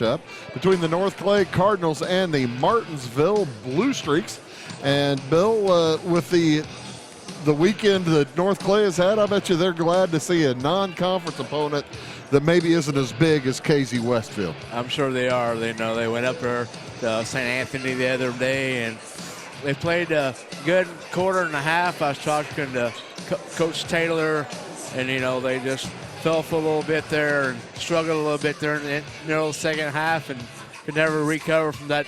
Up between the North Clay Cardinals and the Martinsville Blue Streaks. And Bill, with the weekend that North Clay has had, I bet you they're glad to see a non-conference opponent that maybe isn't as big as KZ Westfield. I'm sure they are. They know they went up there to St. Anthony the other day, and they played a good quarter and a half. I was talking to Coach Taylor, and, they just fell for a little bit there and struggled a little bit there in the middle of the second half and could never recover from that.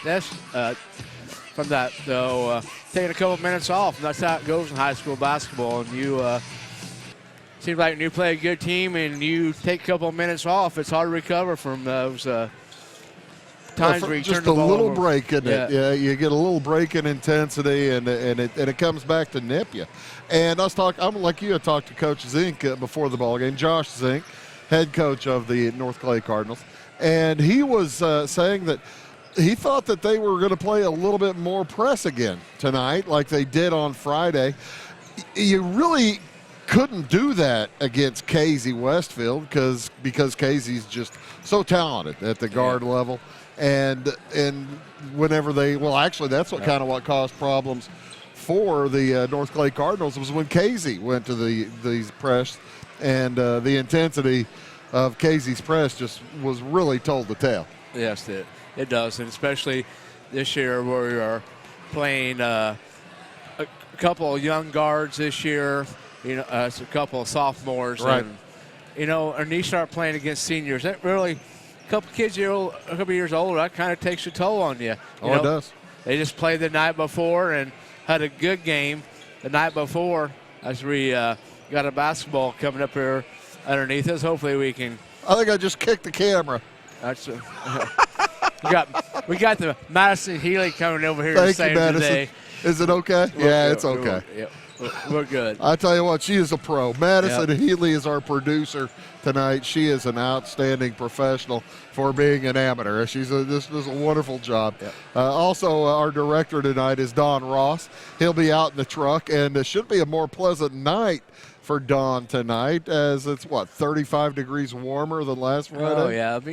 So taking a couple of minutes off, and that's how it goes in high school basketball. And seems like when you play a good team and you take a couple of minutes off, it's hard to recover from those times where you turn the ball over. Just a little break in it. Yeah, you get a little break in intensity, and it comes back to nip you. And I'm like you had talked to Coach Zink before the ball game, Josh Zink, head coach of the North Clay Cardinals, and he was saying that he thought that they were going to play a little bit more press again tonight, like they did on Friday. You really couldn't do that against KZ Westfield because KZ's just so talented at the guard level. And whenever that's what caused problems for the North Clay Cardinals was when KZ went to these press, and the intensity of KZ's press just was really told the tale. Yes, it does, and especially this year where we are playing a couple of young guards this year. It's a couple of sophomores, right? And you start playing against seniors. That really, a couple years older, that kind of takes a toll on you. It does. They just played the night before and had a good game the night before. As we got a basketball coming up here underneath us, hopefully we can. I think I just kicked the camera. That's we got the Madison Healy coming over here Thank to save you, Madison. today. Is it okay? Yeah, it's okay. We're good. I tell you what, she is a pro. Madison Healy is our producer tonight. She is an outstanding professional for being an amateur. This does a wonderful job. Yep. Also, our director tonight is Don Ross. He'll be out in the truck, and it should be a more pleasant night for Don tonight, as it's 35 degrees warmer than last Friday. Oh yeah, but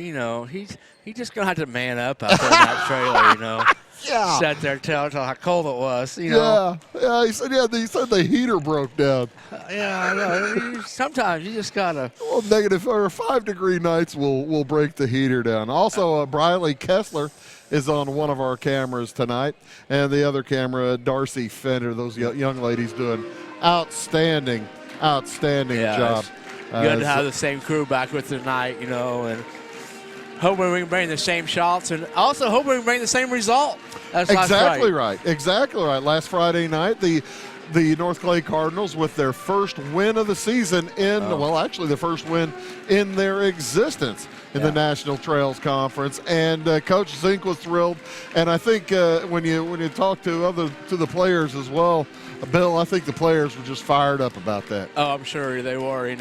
he's just gonna have to man up out there in that trailer. Yeah. Sat there telling how cold it was. Yeah. He said the heater broke down. Yeah, I know. Sometimes you just gotta. Well, negative or 5-degree nights will break the heater down. Also, Briley Kessler is on one of our cameras tonight, and the other camera, Darcy Fender. Those young ladies doing outstanding job. Good to have the same crew back with tonight, and hoping we can bring the same shots, and also hoping we can bring the same result. That's exactly right. Last Friday night, the North Clay Cardinals with their first win of the season the first win in their existence in the National Trails Conference, and Coach Zink was thrilled. And I think when you talk to the players as well, Bill, I think the players were just fired up about that. Oh, I'm sure they were.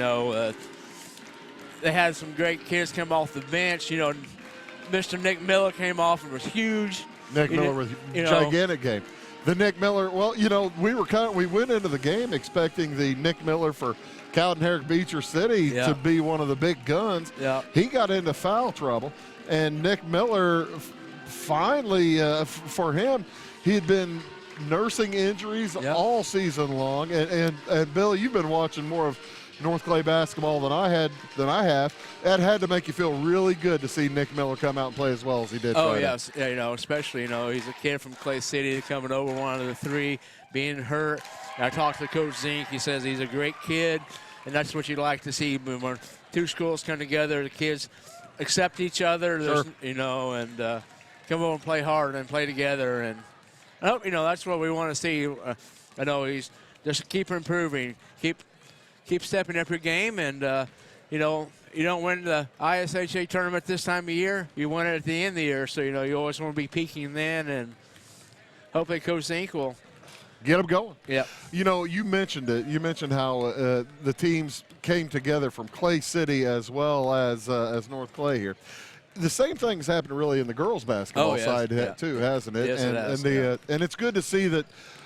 They had some great kids come off the bench. Mr. Nick Miller came off and was huge. Nick Miller was a gigantic game. The Nick Miller, we went into the game expecting the Nick Miller for Cowden Herrick Beecher City to be one of the big guns. Yeah. He got into foul trouble, and Nick Miller finally, for him, he had been nursing injuries all season long. And Bill, you've been watching more of North Clay basketball than I have. That had to make you feel really good to see Nick Miller come out and play as well as he did. Oh, Friday. yes. Yeah, especially, he's a kid from Clay City coming over, one of the three, being hurt. And I talked to Coach Zink. He says he's a great kid, and that's what you like to see when two schools come together. The kids accept each other, sure. And come over and play hard and play together. And I hope, that's what we want to see. I know he's just keep improving, keep stepping up your game, and you don't win the ISHA tournament this time of year, you win it at the end of the year. So you always want to be peaking then, and hopefully Coach Zink will get them going. Yeah. You mentioned it. You mentioned how the teams came together from Clay City as well as North Clay here. The same thing's happened really in the girls basketball side too, hasn't it? Yes, and it has. And it's good to see that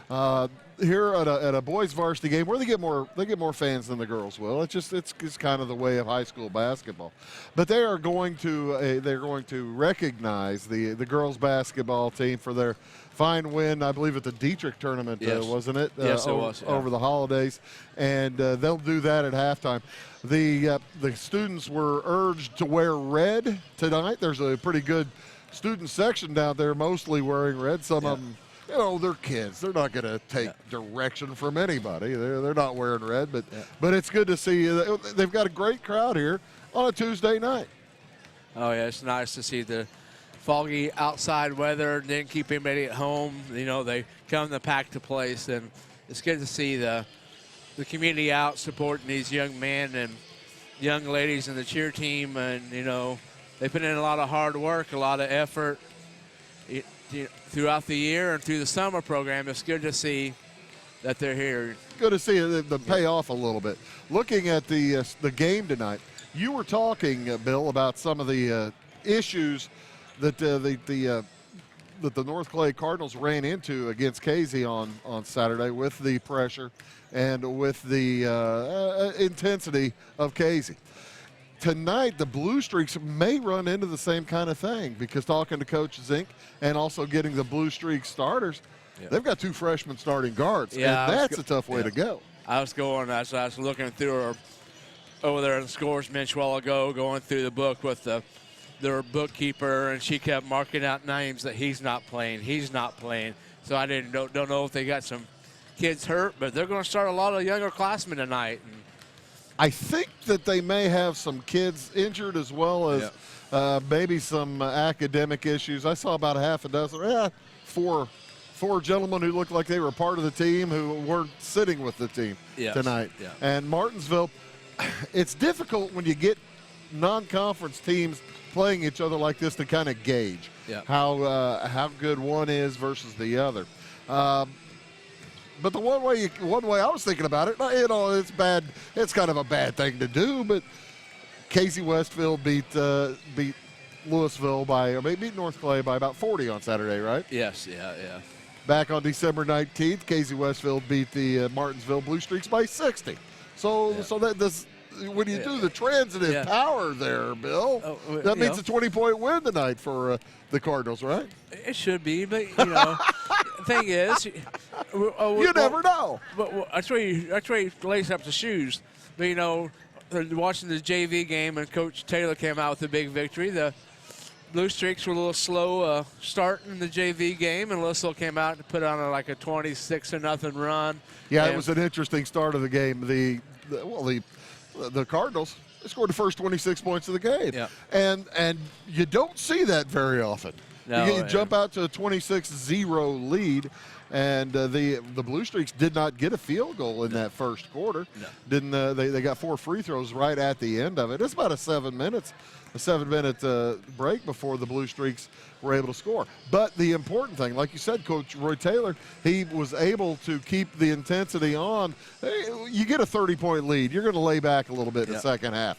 Here at a boys varsity game where they get more fans than the girls will. It's kind of the way of high school basketball. But they're going to recognize the girls basketball team for their fine win, I believe, at the Dietrich tournament, yes. Wasn't it? Yes, it was. Yeah. Over the holidays, and they'll do that at halftime. The students were urged to wear red tonight. There's a pretty good student section down there, mostly wearing red. Some of them, they're kids. They're not going to take direction from anybody. They're not wearing red, but it's good to see. They've got a great crowd here on a Tuesday night. Oh, yeah, it's nice to see the foggy outside weather, didn't keep anybody at home. They come to pack the place, and it's good to see the community out supporting these young men and young ladies in the cheer team. And, they put in a lot of hard work, a lot of effort throughout the year and through the summer program. It's good to see that they're here. Good to see them pay off a little bit. Looking at the game tonight, you were talking, Bill, about some of the issues that the North Clay Cardinals ran into against Casey on Saturday with the pressure and with the intensity of Casey. Tonight, the Blue Streaks may run into the same kind of thing because talking to Coach Zink and also getting the Blue Streak starters, they've got 2 freshmen starting guards, and that's a tough way to go. I was looking through over there in the scores bench a while ago, going through the book with their bookkeeper, and she kept marking out names that he's not playing. So I don't know if they got some kids hurt, but they're going to start a lot of younger classmen tonight. And I think that they may have some kids injured as well as maybe some academic issues. I saw about a half a dozen, four gentlemen who looked like they were part of the team who weren't sitting with the team tonight. Yeah. And Martinsville, it's difficult when you get non-conference teams playing each other like this to kind of gauge how good one is versus the other. But the one way I was thinking about it, it's bad. It's kind of a bad thing to do. But Casey Westfield beat Louisville beat North Clay by about 40 on Saturday, right? Yes, yeah. Back on December 19th, Casey Westfield beat the Martinsville Blue Streaks by 60. So that does. When you do the transitive power there, Bill, that means a 20-point win tonight for the Cardinals, right? It should be, but the thing is, you never know. But that's where you lace up the shoes. But watching the JV game and Coach Taylor came out with a big victory. The Blue Streaks were a little slow starting the JV game, and Louisville came out and put on a 26-0 run. Yeah, it was an interesting start of the game. The Cardinals scored the first 26 points of the game, and you don't see that very often. No, you jump out to a 26-0 lead, and the Blue Streaks did not get a field goal in that first quarter. No. They got 4 free throws right at the end of it. It's about a 7-minute break before the Blue Streaks were able to score. But the important thing, like you said, Coach Roy Taylor, he was able to keep the intensity on. You get a 30-point lead, you're going to lay back a little bit in the second half.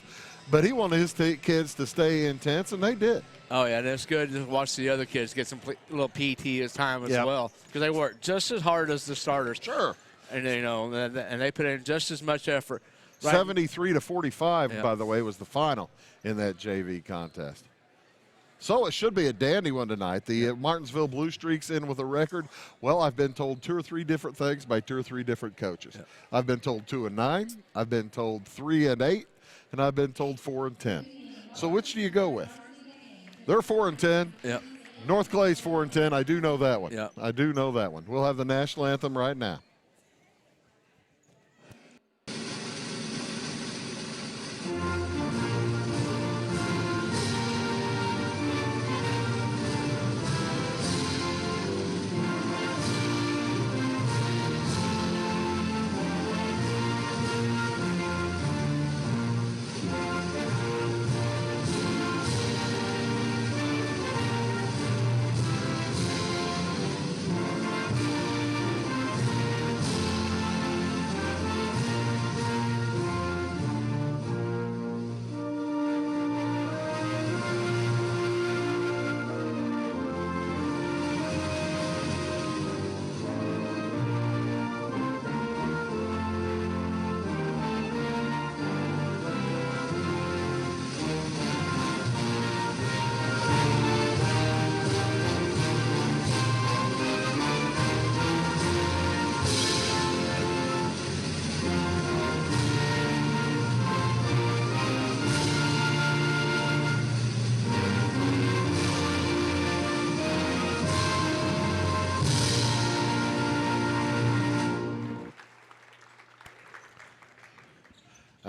But he wanted his kids to stay intense, and they did. Oh, yeah, and it's good to watch the other kids get some little PT as time as well, because they work just as hard as the starters. Sure. And, and they put in just as much effort. Right. 73-45, by the way, was the final in that JV contest. So it should be a dandy one tonight. The Martinsville Blue Streaks in with a record. Well, I've been told 2 or 3 different things by 2 or 3 different coaches. I've been told 2-9. I've been told 3-8. And I've been told 4-10. So which do you go with? They're 4-10. Yep. North Clay's 4-10. I do know that one. Yep. I do know that one. We'll have the national anthem right now.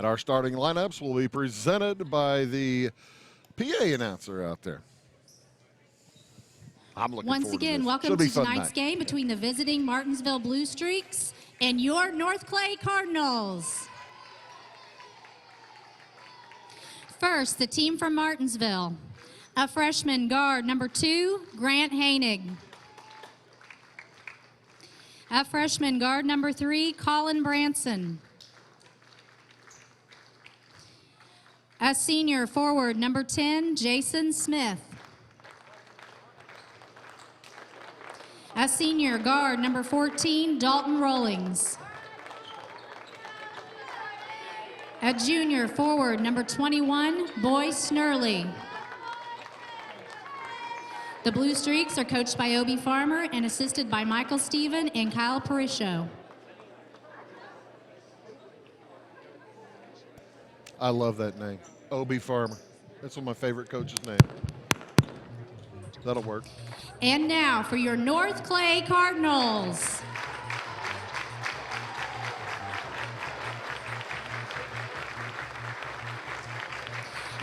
And our starting lineups will be presented by the PA announcer out there. I'm looking Once forward to again, this. welcome Should be to fun tonight's night. game between the visiting Martinsville Blue Streaks and your North Clay Cardinals. First, the team from Martinsville. A freshman guard, number 2, Grant Hainig. A freshman guard, number 3, Colin Branson. A senior forward, number 10, Jason Smith. A senior guard, number 14, Dalton Rollings. A junior forward, number 21, Boy Snurley. The Blue Streaks are coached by Obie Farmer and assisted by Michael Stephen and Kyle Parisho. I love that name, Obie Farmer. That's one of my favorite coaches' names. That'll work. And now for your North Clay Cardinals.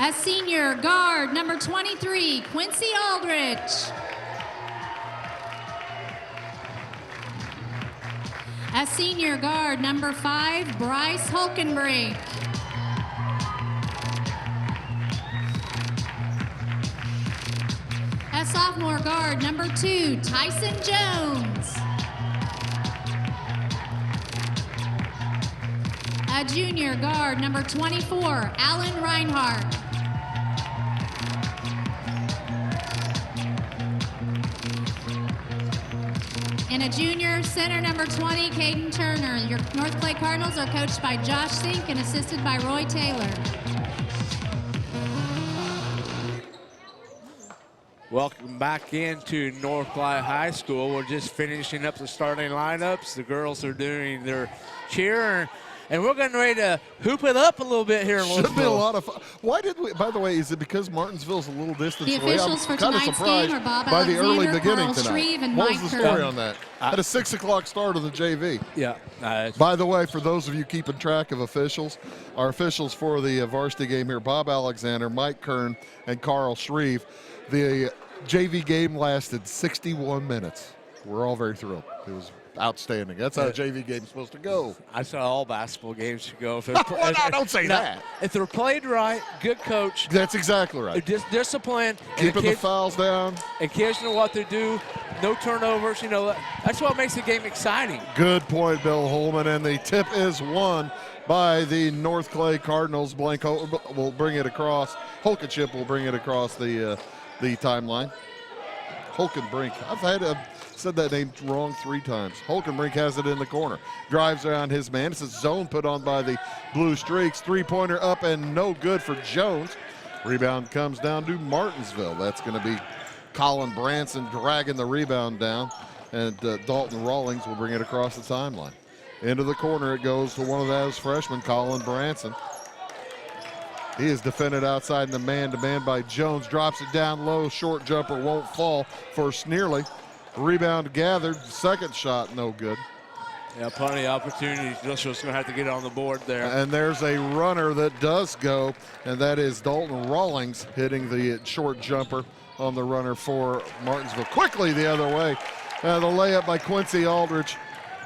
A senior guard, number 23, Quincy Aldrich. A senior guard, number 5, Bryce Hulkenbrink. A sophomore guard, number 2, Tyson Jones. A junior guard, number 24, Alan Reinhardt. And a junior center, number 20, Caden Turner. Your North Clay Cardinals are coached by Josh Sink and assisted by Roy Taylor. Welcome back into North Clay High School. We're just finishing up the starting lineups. The girls are doing their cheer, and we're getting ready to hoop it up a little bit here in Louisville. Should be a lot of fun. Why did we, by the way, is it because Martinsville's a little distance The away? officials for I'm kind of tonight's surprised game are Bob by the early Alexander, beginning Carl tonight. Shreve, and What was Mike the story Kerr. on that? At a 6 o'clock start of the JV. Yeah. By the way, for those of you keeping track of officials, our officials for the varsity game here, Bob Alexander, Mike Kern, and Carl Shreve. The JV game lasted 61 minutes. We're all very thrilled. It was outstanding. That's how a JV game's supposed to go. I saw all basketball games should go. If No, don't say that. If they're played right, good coach, That's exactly right. discipline, Keeping the fouls down. and kids know what to do. No turnovers. You know, that's what makes the game exciting. Good point, Bill Holman. And the tip is won by the North Clay Cardinals. Blank will bring it across. Holkenship will bring it across the timeline. Hulkenbrink. Said that name wrong 3 times. Hulkenbrink has it in the corner. Drives around his man. It's a zone put on by the Blue Streaks. 3-pointer up and no good for Jones. Rebound comes down to Martinsville. That's going to be Colin Branson dragging the rebound down. And Dalton Rawlings will bring it across the timeline. Into the corner it goes to one of those freshmen, Colin Branson. He is defended outside in the man-to-man by Jones. Drops it down low. Short jumper won't fall for Sneerly. Rebound gathered. Second shot, no good. Yeah, plenty of opportunities. Just going to have to get on the board there. And there's a runner that does go, and that is Dalton Rawlings hitting the short jumper on the runner for Martinsville. Quickly the other way. The layup by Quincy Aldrich.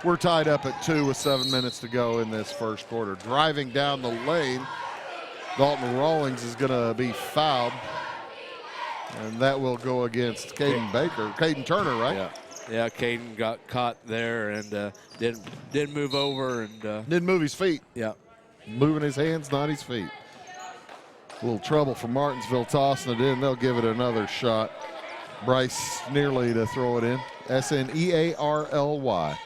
We're tied up at 2 with 7 minutes to go in this first quarter. Driving down the lane, Dalton Rawlings is going to be fouled. And that will go against Caden Turner, right? Yeah, Caden got caught there and didn't move over and Didn't move his feet. yeah. Moving his hands, not his feet. A little trouble for Martinsville tossing it in. They'll give it another shot. Bryce Sneerly to throw it in. Snearly.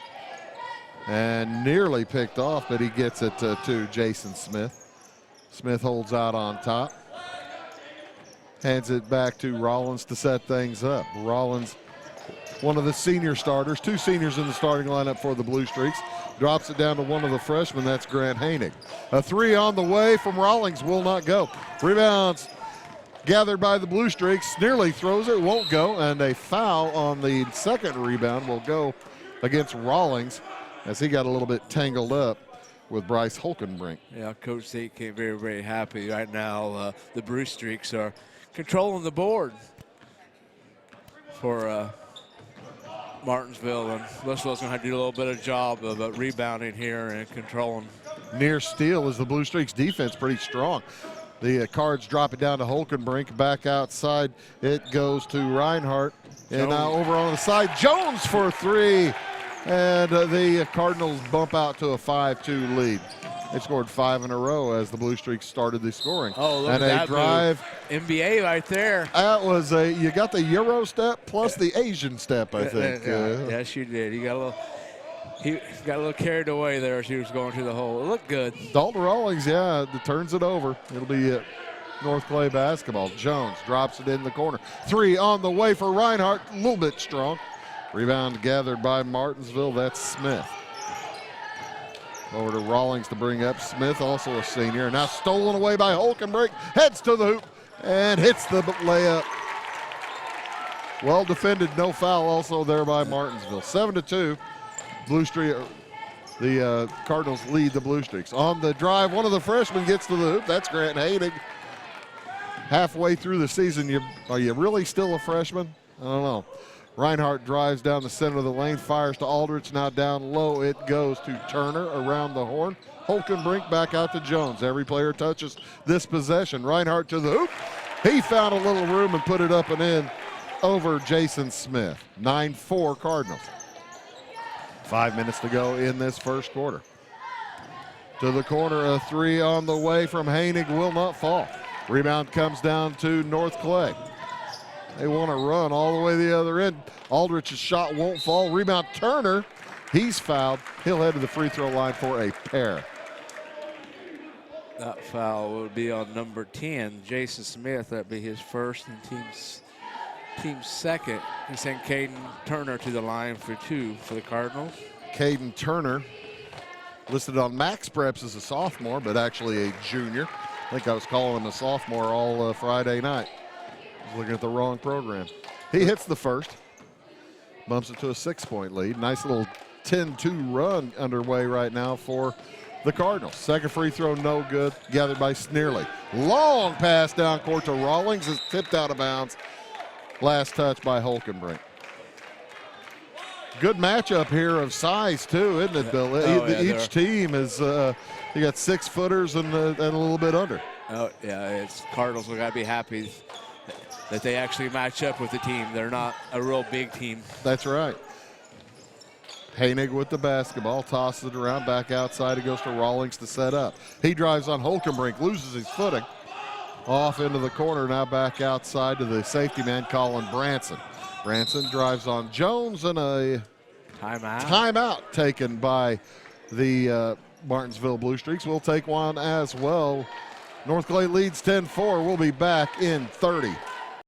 And nearly picked off, but he gets it to Jason Smith. Smith holds out on top. Hands it back to Rollins to set things up. Rollins, one of the senior starters, 2 seniors in the starting lineup for the Blue Streaks. Drops it down to one of the freshmen, that's Grant Hainig. A 3 on the way from Rollins, will not go. Rebounds gathered by the Blue Streaks. Nearly throws it, won't go, and a foul on the second rebound will go against Rollins as he got a little bit tangled up with Bryce Holkenbrink. Yeah, Coach Zeke came very, very happy right now. The Blue Streaks are controlling the board for Martinsville, and Louisville's going to have to do a little bit of job of rebounding here and controlling. Near steal is the Blue Streaks defense pretty strong. The Cards drop it down to Holkenbrink. Back outside, it goes to Reinhardt. And now over on the side, Jones for three. And the Cardinals bump out to a 5-2 lead. They scored 5 in a row as the Blue Streaks started the scoring. Oh, look and at that drive. Move. NBA right there. That was you got the Euro step plus the Asian step, I think. Yes, you did. He got a little carried away there as he was going through the hole. It looked good. Dalton Rawlings, turns it over. It'll be North Clay basketball. Jones drops it in the corner. 3 on the way for Reinhardt. A little bit strong. Rebound gathered by Martinsville. That's Smith. Over to Rawlings to bring up Smith, also a senior. Now stolen away by Holkenbrink. Heads to the hoop and hits the layup. Well defended, no foul also there by Martinsville. 7-2. Blue Streak, the Cardinals lead the Blue Streaks. On the drive, one of the freshmen gets to the hoop. That's Grant Haynig. Halfway through the season, are you really still a freshman? I don't know. Reinhardt drives down the center of the lane, fires to Aldrich. Now down low, it goes to Turner around the horn. Holkenbrink back out to Jones. Every player touches this possession. Reinhardt to the hoop. He found a little room and put it up and in over Jason Smith. 9-4 Cardinals. 5 minutes to go in this first quarter. To the corner, a 3 on the way from Haynig will not fall. Rebound comes down to North Clay. They want to run all the way the other end. Aldrich's shot won't fall. Rebound Turner. He's fouled. He'll head to the free throw line for a pair. That foul would be on number 10, Jason Smith. That'd be his first and team's second. He sent Caden Turner to the line for 2 for the Cardinals. Caden Turner, listed on Max Preps as a sophomore, but actually a junior. I think I was calling him a sophomore all Friday night. I was looking at the wrong program. He hits the first, bumps it to a 6-point lead. Nice little 10-2 run underway right now for the Cardinals. Second free throw, no good. Gathered by Sneerly. Long pass down court to Rawlings is tipped out of bounds. Last touch by Holkenbrink. Good matchup here of size too, isn't it, Bill? Each team is you got 6-footers and a little bit under. Oh yeah, it's Cardinals. We got to be happy that they actually match up with the team. They're not a real big team. That's right. Haynig with the basketball, tosses it around, back outside. It goes to Rawlings to set up. He drives on Holkenbrink, loses his footing. Off into the corner, now back outside to the safety man, Colin Branson. Branson drives on Jones, and a timeout taken by the Martinsville Blue Streaks. We'll take one as well. North Clay leads 10-4. We'll be back in 30.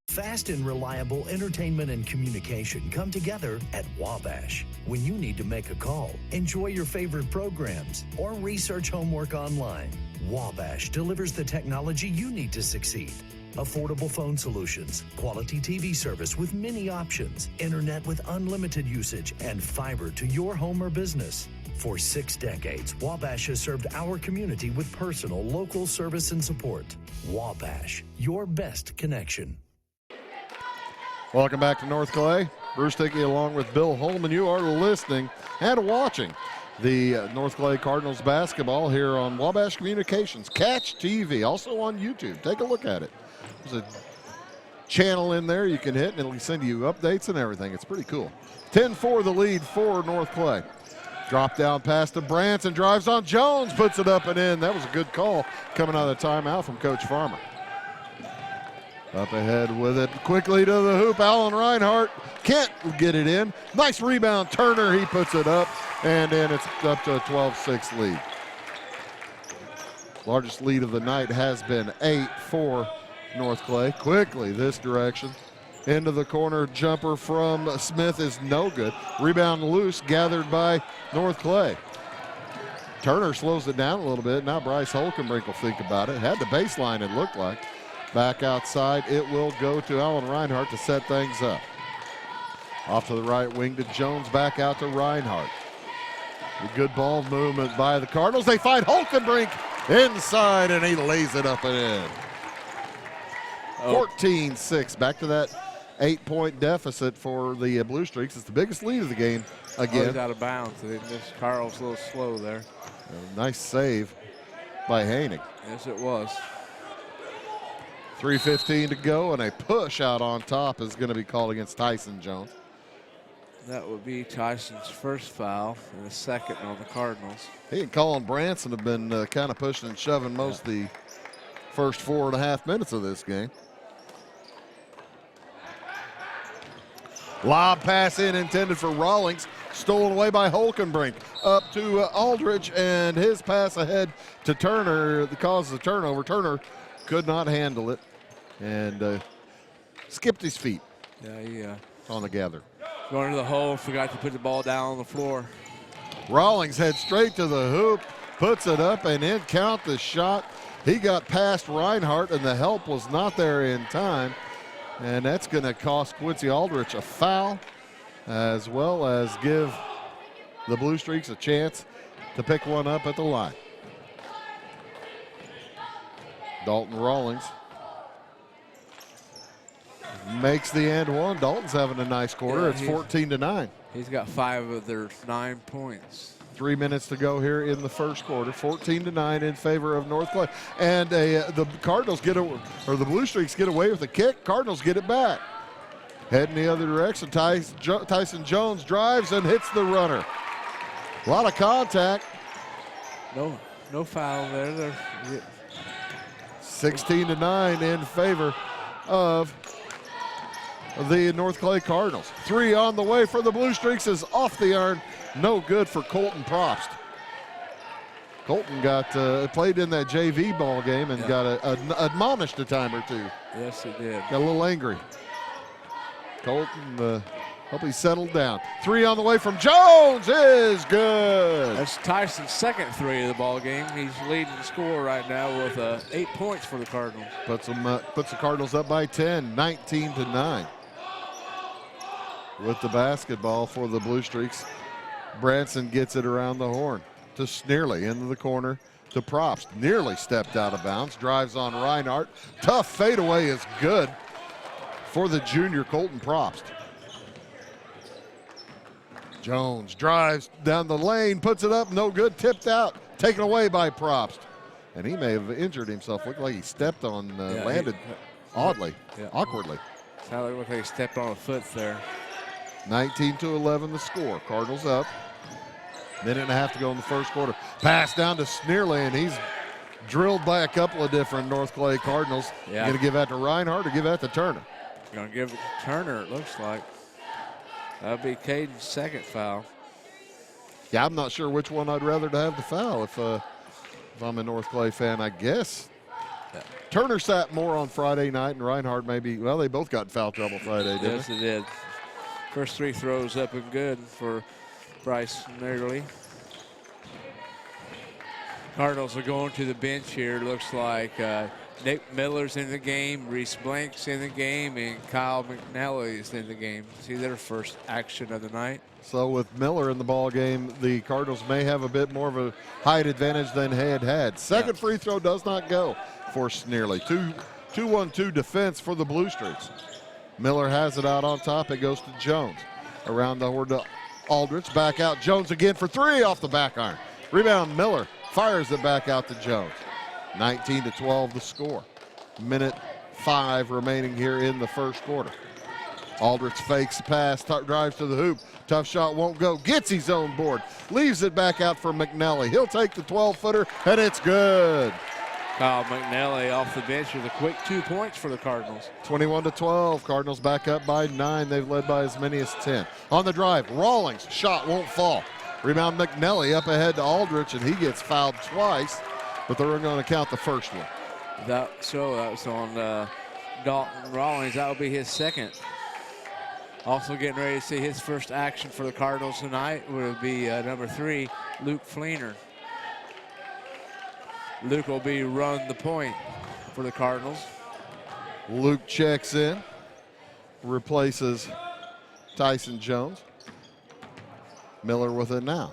Fast and reliable entertainment and communication come together at Wabash. When you need to make a call, enjoy your favorite programs, or research homework online, Wabash delivers the technology you need to succeed. Affordable phone solutions, quality TV service with many options, internet with unlimited usage, and fiber to your home or business. For 6 decades, Wabash has served our community with personal, local service and support. Wabash, your best connection. Welcome back to North Clay. Bruce Dickey along with Bill Holman. You are listening and watching the North Clay Cardinals basketball here on Wabash Communications. Catch TV, also on YouTube. Take a look at it. There's a channel in there you can hit, and it'll send you updates and everything. It's pretty cool. 10-4 the lead for North Clay. Drop down pass to Branson, drives on Jones, puts it up and in. That was a good call coming out of the timeout from Coach Farmer. Up ahead with it, quickly to the hoop. Alan Reinhardt can't get it in. Nice rebound, Turner, he puts it up, and then it's up to a 12-6 lead. Largest lead of the night has been 8 for North Clay. Quickly this direction. Into the corner, jumper from Smith is no good. Rebound loose, gathered by North Clay. Turner slows it down a little bit. Now Bryce Holkenbrink will think about it. Had the baseline, it looked like. Back outside, it will go to Alan Reinhardt to set things up. Off to the right wing to Jones, back out to Reinhardt. The good ball movement by the Cardinals. They find Hulkenbrink inside, and he lays it up and in. 14-6. Back to that 8-point deficit for the Blue Streaks. It's the biggest lead of the game again. He's out of bounds. This Carl's a little slow there. Nice save by Haining. Yes, it was. 3:15 to go, and a push out on top is going to be called against Tyson Jones. That would be Tyson's first foul and the second on the Cardinals. He and Colin Branson have been kind of pushing and shoving most of the first 4.5 minutes of this game. Lob pass in intended for Rawlings, stolen away by Hulkenbrink. Up to Aldrich, and his pass ahead to Turner that causes a turnover. Turner could not handle it and skipped his feet. Yeah, on the gather. Going to the hole, forgot to put the ball down on the floor. Rawlings heads straight to the hoop, puts it up and in. Count the shot. He got past Reinhardt, and the help was not there in time. And that's going to cost Quincy Aldrich a foul, as well as give the Blue Streaks a chance to pick one up at the line. Dalton Rawlings makes the and one. Dalton's having a nice quarter. It's 14-9. He's got 5 of their 9 points. 3 minutes to go here in the first quarter. 14-9 in favor of North Clay. And the Cardinals or the Blue Streaks get away with a kick. Cardinals get it back. Heading the other direction. Tyson Jones drives and hits the runner. A lot of contact. No foul there. 16-9 in favor of the North Clay Cardinals. 3 on the way for the Blue Streaks is off the iron. No good for Colton Probst. Colton got played in that JV ball game and got admonished a time or two. Yes, he did. Got a little angry. Colton, hope he settled down. 3 on the way from Jones is good. That's Tyson's second 3 of the ball game. He's leading the score right now with 8 points for the Cardinals. Puts the Cardinals up by 10, 19-9. With the basketball for the Blue Streaks, Branson gets it around the horn to Sneerly into the corner to Probst. Nearly stepped out of bounds, drives on Reinhardt. Tough fadeaway is good for the junior Colton Probst. Jones drives down the lane, puts it up, no good, tipped out, taken away by Probst. And he may have injured himself. Looked like he stepped on, landed oddly, awkwardly. Sounded like he stepped on a foot there. 19-11 the score. Cardinals up. Minute and a half to go in the first quarter. Pass down to Sneerly, and he's drilled by a couple of different North Clay Cardinals. Yeah. Going to give that to Reinhardt or give that to Turner? Going to give it to Turner, it looks like. That'll be Caden's second foul. Yeah, I'm not sure which one I'd rather to have the foul if I'm a North Clay fan, I guess. Yeah. Turner sat more on Friday night, and Reinhardt maybe, well, they both got in foul trouble Friday, didn't Yes, they did. First 3 throws up and good for Bryce Nearly. Cardinals are going to the bench here. Looks like Nick Miller's in the game, Reese Blank's in the game, and Kyle McNally's in the game. See their first action of the night. So with Miller in the ball game, the Cardinals may have a bit more of a height advantage than had. Second free throw does not go for Sneerly. 2-1-2 defense for the Blue Streaks. Miller has it out on top. It goes to Jones. Around the horn to Aldrich. Back out. Jones again for 3 off the back iron. Rebound Miller. Fires it back out to Jones. 19-12 the score. Minute 5 remaining here in the first quarter. Aldrich fakes the pass, drives to the hoop. Tough shot won't go. Gets his own board. Leaves it back out for McNally. He'll take the 12-footer, and it's good. Kyle McNally off the bench with a quick 2 points for the Cardinals. 21-12. Cardinals back up by 9. They've led by as many as 10. On the drive, Rawlings. Shot won't fall. Rebound McNally up ahead to Aldrich, and he gets fouled twice, but they're going to count the first one. That was on Dalton Rawlings. That will be his second. Also getting ready to see his first action for the Cardinals tonight will be number 3, Luke Fleener. Luke will be run the point for the Cardinals. Luke checks in, replaces Tyson Jones. Miller with it now.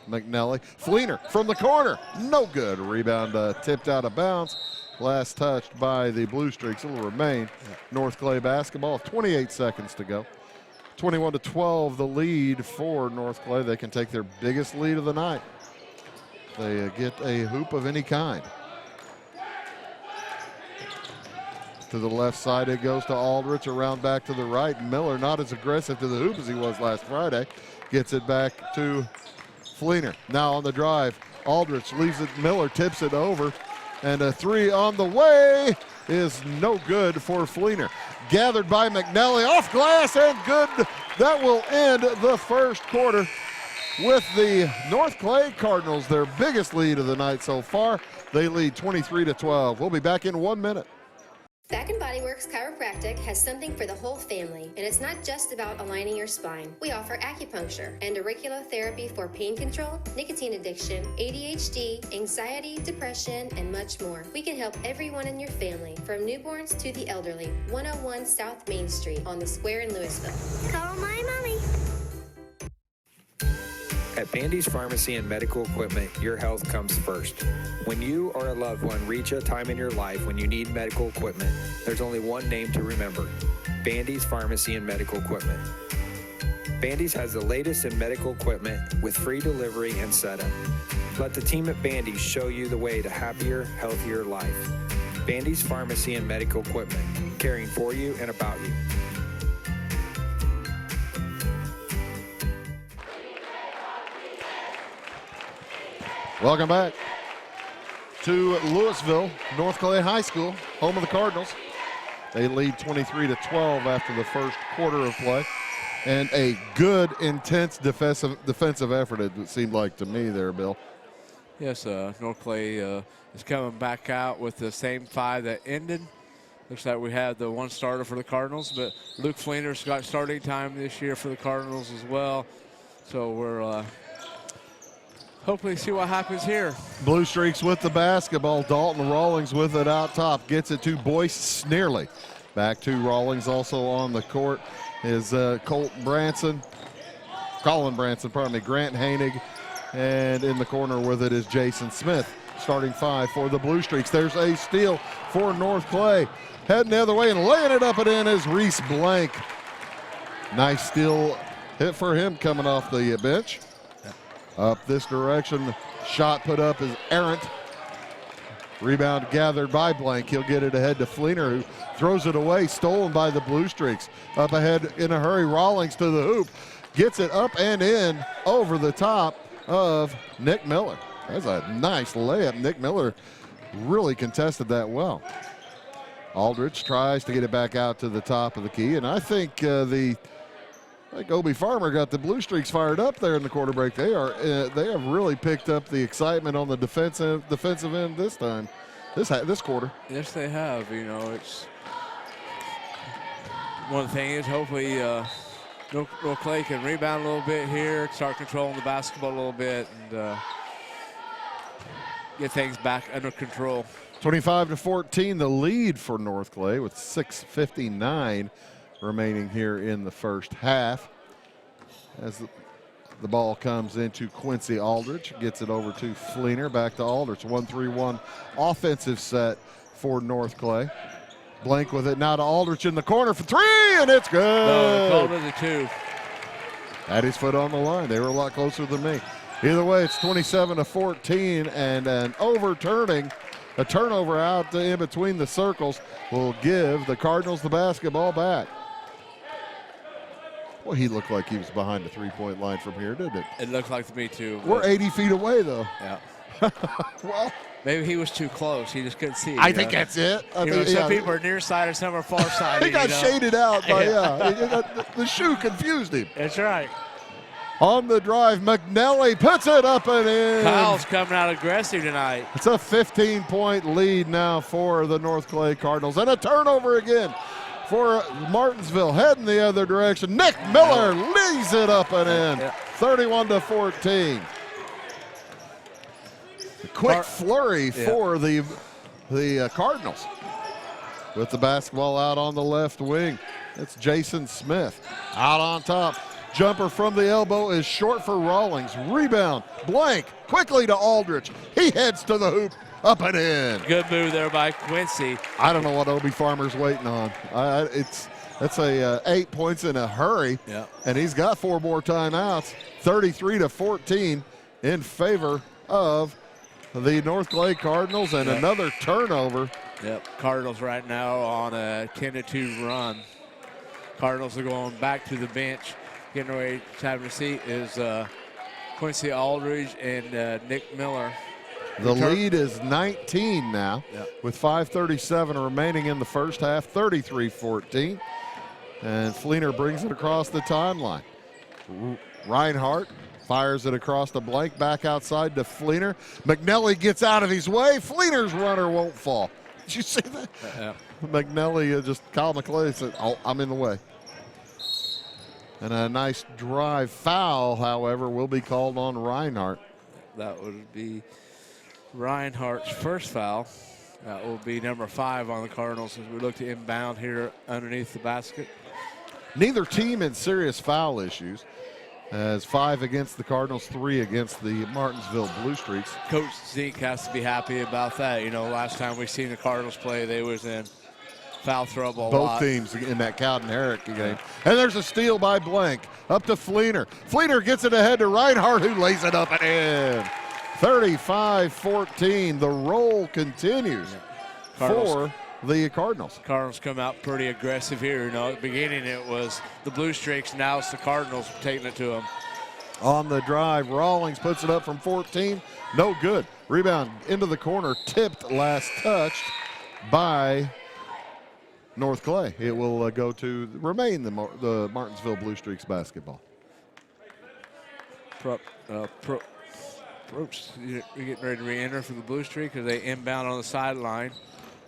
McNally. Fleener from the corner. No good. Rebound tipped out of bounds. Last touched by the Blue Streaks. It will remain North Clay basketball. 28 seconds to go. 21-12 the lead for North Clay. They can take their biggest lead of the night. They get a hoop of any kind. To the left side it goes to Aldrich, around back to the right. Miller not as aggressive to the hoop as he was last Friday. Gets it back to Fleener. Now on the drive, Aldrich leaves it, Miller tips it over, and a three on the way is no good for Fleener. Gathered by McNally, off glass and good. That will end the first quarter with the North Clay Cardinals, their biggest lead of the night so far. They lead 23-12. We'll be back in 1 minute. Bath & Body Works Chiropractic has something for the whole family, and it's not just about aligning your spine. We offer acupuncture and auriculotherapy for pain control, nicotine addiction, ADHD, anxiety, depression, and much more. We can help everyone in your family, from newborns to the elderly. 101 South Main Street on the Square in Louisville. Call my mommy. At Bandy's Pharmacy and Medical Equipment, your health comes first. When you or a loved one reach a time in your life when you need medical equipment, there's only one name to remember: Bandy's Pharmacy and Medical Equipment. Bandy's has the latest in medical equipment with free delivery and setup. Let the team at Bandy's show you the way to happier, healthier life. Bandy's Pharmacy and Medical Equipment, caring for you and about you. Welcome back to Louisville, North Clay High School, home of the Cardinals. They lead 23-12 after the first quarter of play. And a good, intense defensive effort, it seemed like to me there, Bill. Yes, North Clay is coming back out with the same five that ended. Looks like we had the one starter for the Cardinals, but Luke Fleener's got starting time this year for the Cardinals as well. So we're hopefully see what happens here. Blue Streaks with the basketball. Dalton Rawlings with it out top. Gets it to Boyce Sneerly. Back to Rawlings also on the court is Colin Branson, pardon me, Grant Hainig. And in the corner with it is Jason Smith. Starting five for the Blue Streaks. There's a steal for North Clay. Heading the other way and laying it up and in is Reese Blank. Nice steal hit for him coming off the bench. Up this direction, shot put up is errant. Rebound gathered by Blank. He'll get it ahead to Fleener, who throws it away, stolen by the Blue Streaks. Up ahead in a hurry, Rawlings to the hoop. Gets it up and in over the top of Nick Miller. That's a nice layup. Nick Miller really contested that well. Aldrich tries to get it back out to the top of the key, and I think Obie Farmer got the Blue Streaks fired up there in the quarter break. They have really picked up the excitement on the defensive end this time, this quarter. Yes, they have. You know, it's one thing is hopefully North Clay can rebound a little bit here, start controlling the basketball a little bit, and get things back under control. 25-14, the lead for North Clay with 6:59 remaining here in the first half. As the ball comes into Quincy Aldrich, gets it over to Fleener, back to Aldrich. 1-3-1 offensive set for North Clay. Blank with it now to Aldrich in the corner for three, and it's good. No, called it a two. Had his foot on the line. They were a lot closer than me. Either way, it's 27-14, and an overturning, a turnover out in between the circles will give the Cardinals the basketball back. Well, he looked like he was behind the three-point line from here, didn't it? It looked like to me, too. We're 80 feet away, though. Yeah. Well, maybe he was too close. He just couldn't see. I think that's it. Some people are near side and some are far side. He got shaded out by, the shoe confused him. That's right. On the drive, McNally puts it up and in. Kyle's coming out aggressive tonight. It's a 15-point lead now for the North Clay Cardinals. And a turnover again for Martinsville, heading the other direction. Nick Miller leads it up and in. 31-14. A quick flurry for the Cardinals. With the basketball out on the left wing, it's Jason Smith. Out on top, Jumper from the elbow is short for Rawlings. Rebound, Blank, quickly to Aldrich. He heads to the hoop, up and in. Good move there by Quincy. I don't know what Obie Farmer's waiting on. That's 8 points in a hurry, and he's got 4 more timeouts. 33-14 in favor of the North Clay Cardinals, and another turnover. Cardinals right now on a 10-2 run. Cardinals are going back to the bench. Getting ready to have a seat is Quincy Aldridge and Nick Miller. The lead is 19 now with 5:37 remaining in the first half, 33-14. And Fleener brings it across the timeline. Reinhardt fires it across the Blank, back outside to Fleener. McNelly gets out of his way. Fleener's runner won't fall. Did you see that? McNelly Kyle McClay said, "Oh, I'm in the way." And a nice drive foul, however, will be called on Reinhardt. That would be Reinhardt's first foul. That will be number 5 on the Cardinals as we look to inbound here underneath the basket. Neither team in serious foul issues, as 5 against the Cardinals, 3 against the Martinsville Blue Streaks. Coach Zeke has to be happy about that. You know, last time we seen the Cardinals play, they was in foul trouble a lot. Both teams in that Cowden-Herrick game. And there's a steal by Blank. Up to Fleener. Fleener gets it ahead to Reinhardt, who lays it up and in. 35-14. The roll continues for the Cardinals. Cardinals come out pretty aggressive here. You know, at the beginning it was the Blue Streaks. Now it's the Cardinals taking it to them. On the drive, Rawlings puts it up from 14. No good. Rebound into the corner. Tipped, last touched by North Clay. It will go to remain the Martinsville Blue Streaks basketball. You're getting ready to re-enter for the Blue Streak as they inbound on the sideline.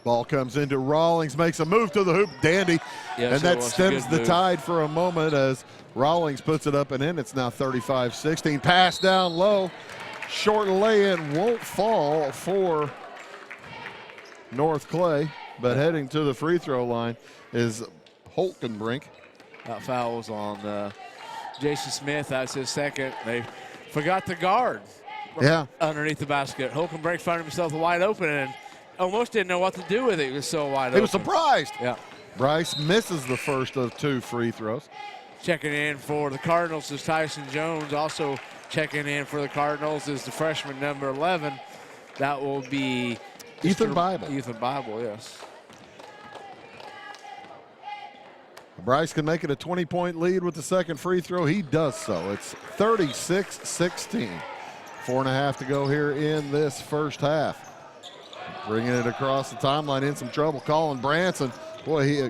Ball comes into Rawlings, makes a move to the hoop, dandy. And that stems the tide for a moment as Rawlings puts it up and in. It's now 35-16. Pass down low. Short lay-in won't fall for North Clay, but heading to the free throw line is Holkenbrink. That foul was on Jason Smith. That's his second. They forgot the guard underneath the basket. Holkenbrink found himself wide open and almost didn't know what to do with it. He was so wide open. He was surprised. Yeah. Bryce misses the first of 2 free throws. Checking in for the Cardinals is Tyson Jones. Also checking in for the Cardinals is the freshman number 11. That will be Ethan Bible. Ethan Bible, yes. Bryce can make it a 20-point lead with the second free throw. He does so. It's 36-16. 4.5 to go here in this first half. Bringing it across the timeline, in some trouble. Colin Branson, boy,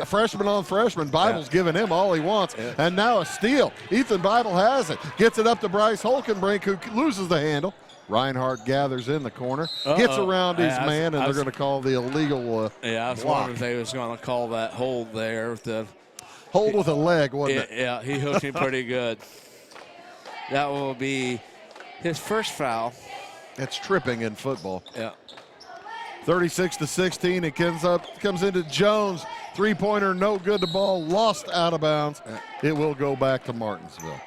freshman on freshman. Bible's giving him all he wants. And now a steal. Ethan Bible has it. Gets it up to Bryce Holkenbrink, who loses the handle. Reinhardt gathers in the corner, gets around his man, and they're going to call the illegal I was wondering if they was going to call that hold there. Hold with a leg, wasn't it? Yeah, he hooked him pretty good. That will be his first foul. It's tripping in football. Yeah. 36-16. It comes into Jones. Three-pointer, no good. The ball lost out of bounds. It will go back to Martinsville.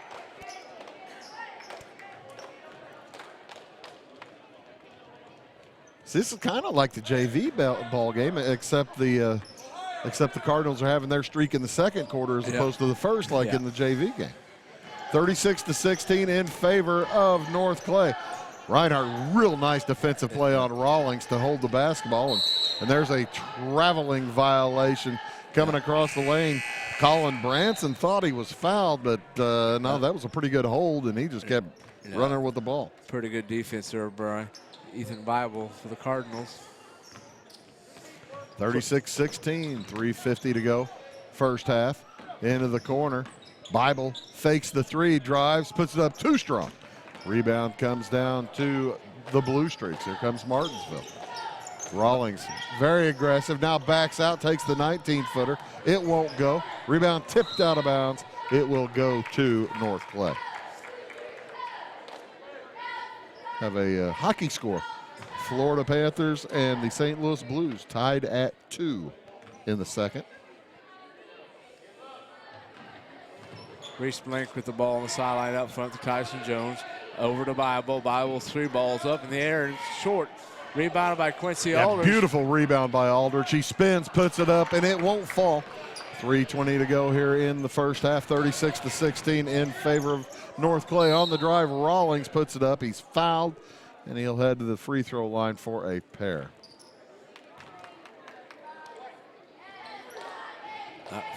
So this is kind of like the JV ball game, except the Cardinals are having their streak in the second quarter as opposed to the first, like in the JV game. 36-16 in favor of North Clay. Reinhardt, real nice defensive play on Rawlings to hold the basketball, and there's a traveling violation coming across the lane. Colin Branson thought he was fouled, but no, that was a pretty good hold, and he just kept running with the ball. Pretty good defense there by Ethan Bible for the Cardinals. 36-16, 3:50 to go, first half. Into the corner. Bible fakes the three, drives, puts it up too strong. Rebound comes down to the Blue Streaks. Here comes Martinsville. Rawlings, very aggressive, now backs out, takes the 19-footer. It won't go. Rebound tipped out of bounds. It will go to North Clay. Have a hockey score. Florida Panthers and the St. Louis Blues tied at 2 in the second. Reese Blink with the ball on the sideline up front to Tyson Jones. Over to Bible. Bible 3 balls up in the air and short. Rebounded by Quincy Aldridge. Beautiful rebound by Aldridge. He spins, puts it up, and it won't fall. 3:20 to go here in the first half. 36-16 in favor of North Clay. On the drive, Rawlings puts it up. He's fouled, and he'll head to the free throw line for a pair.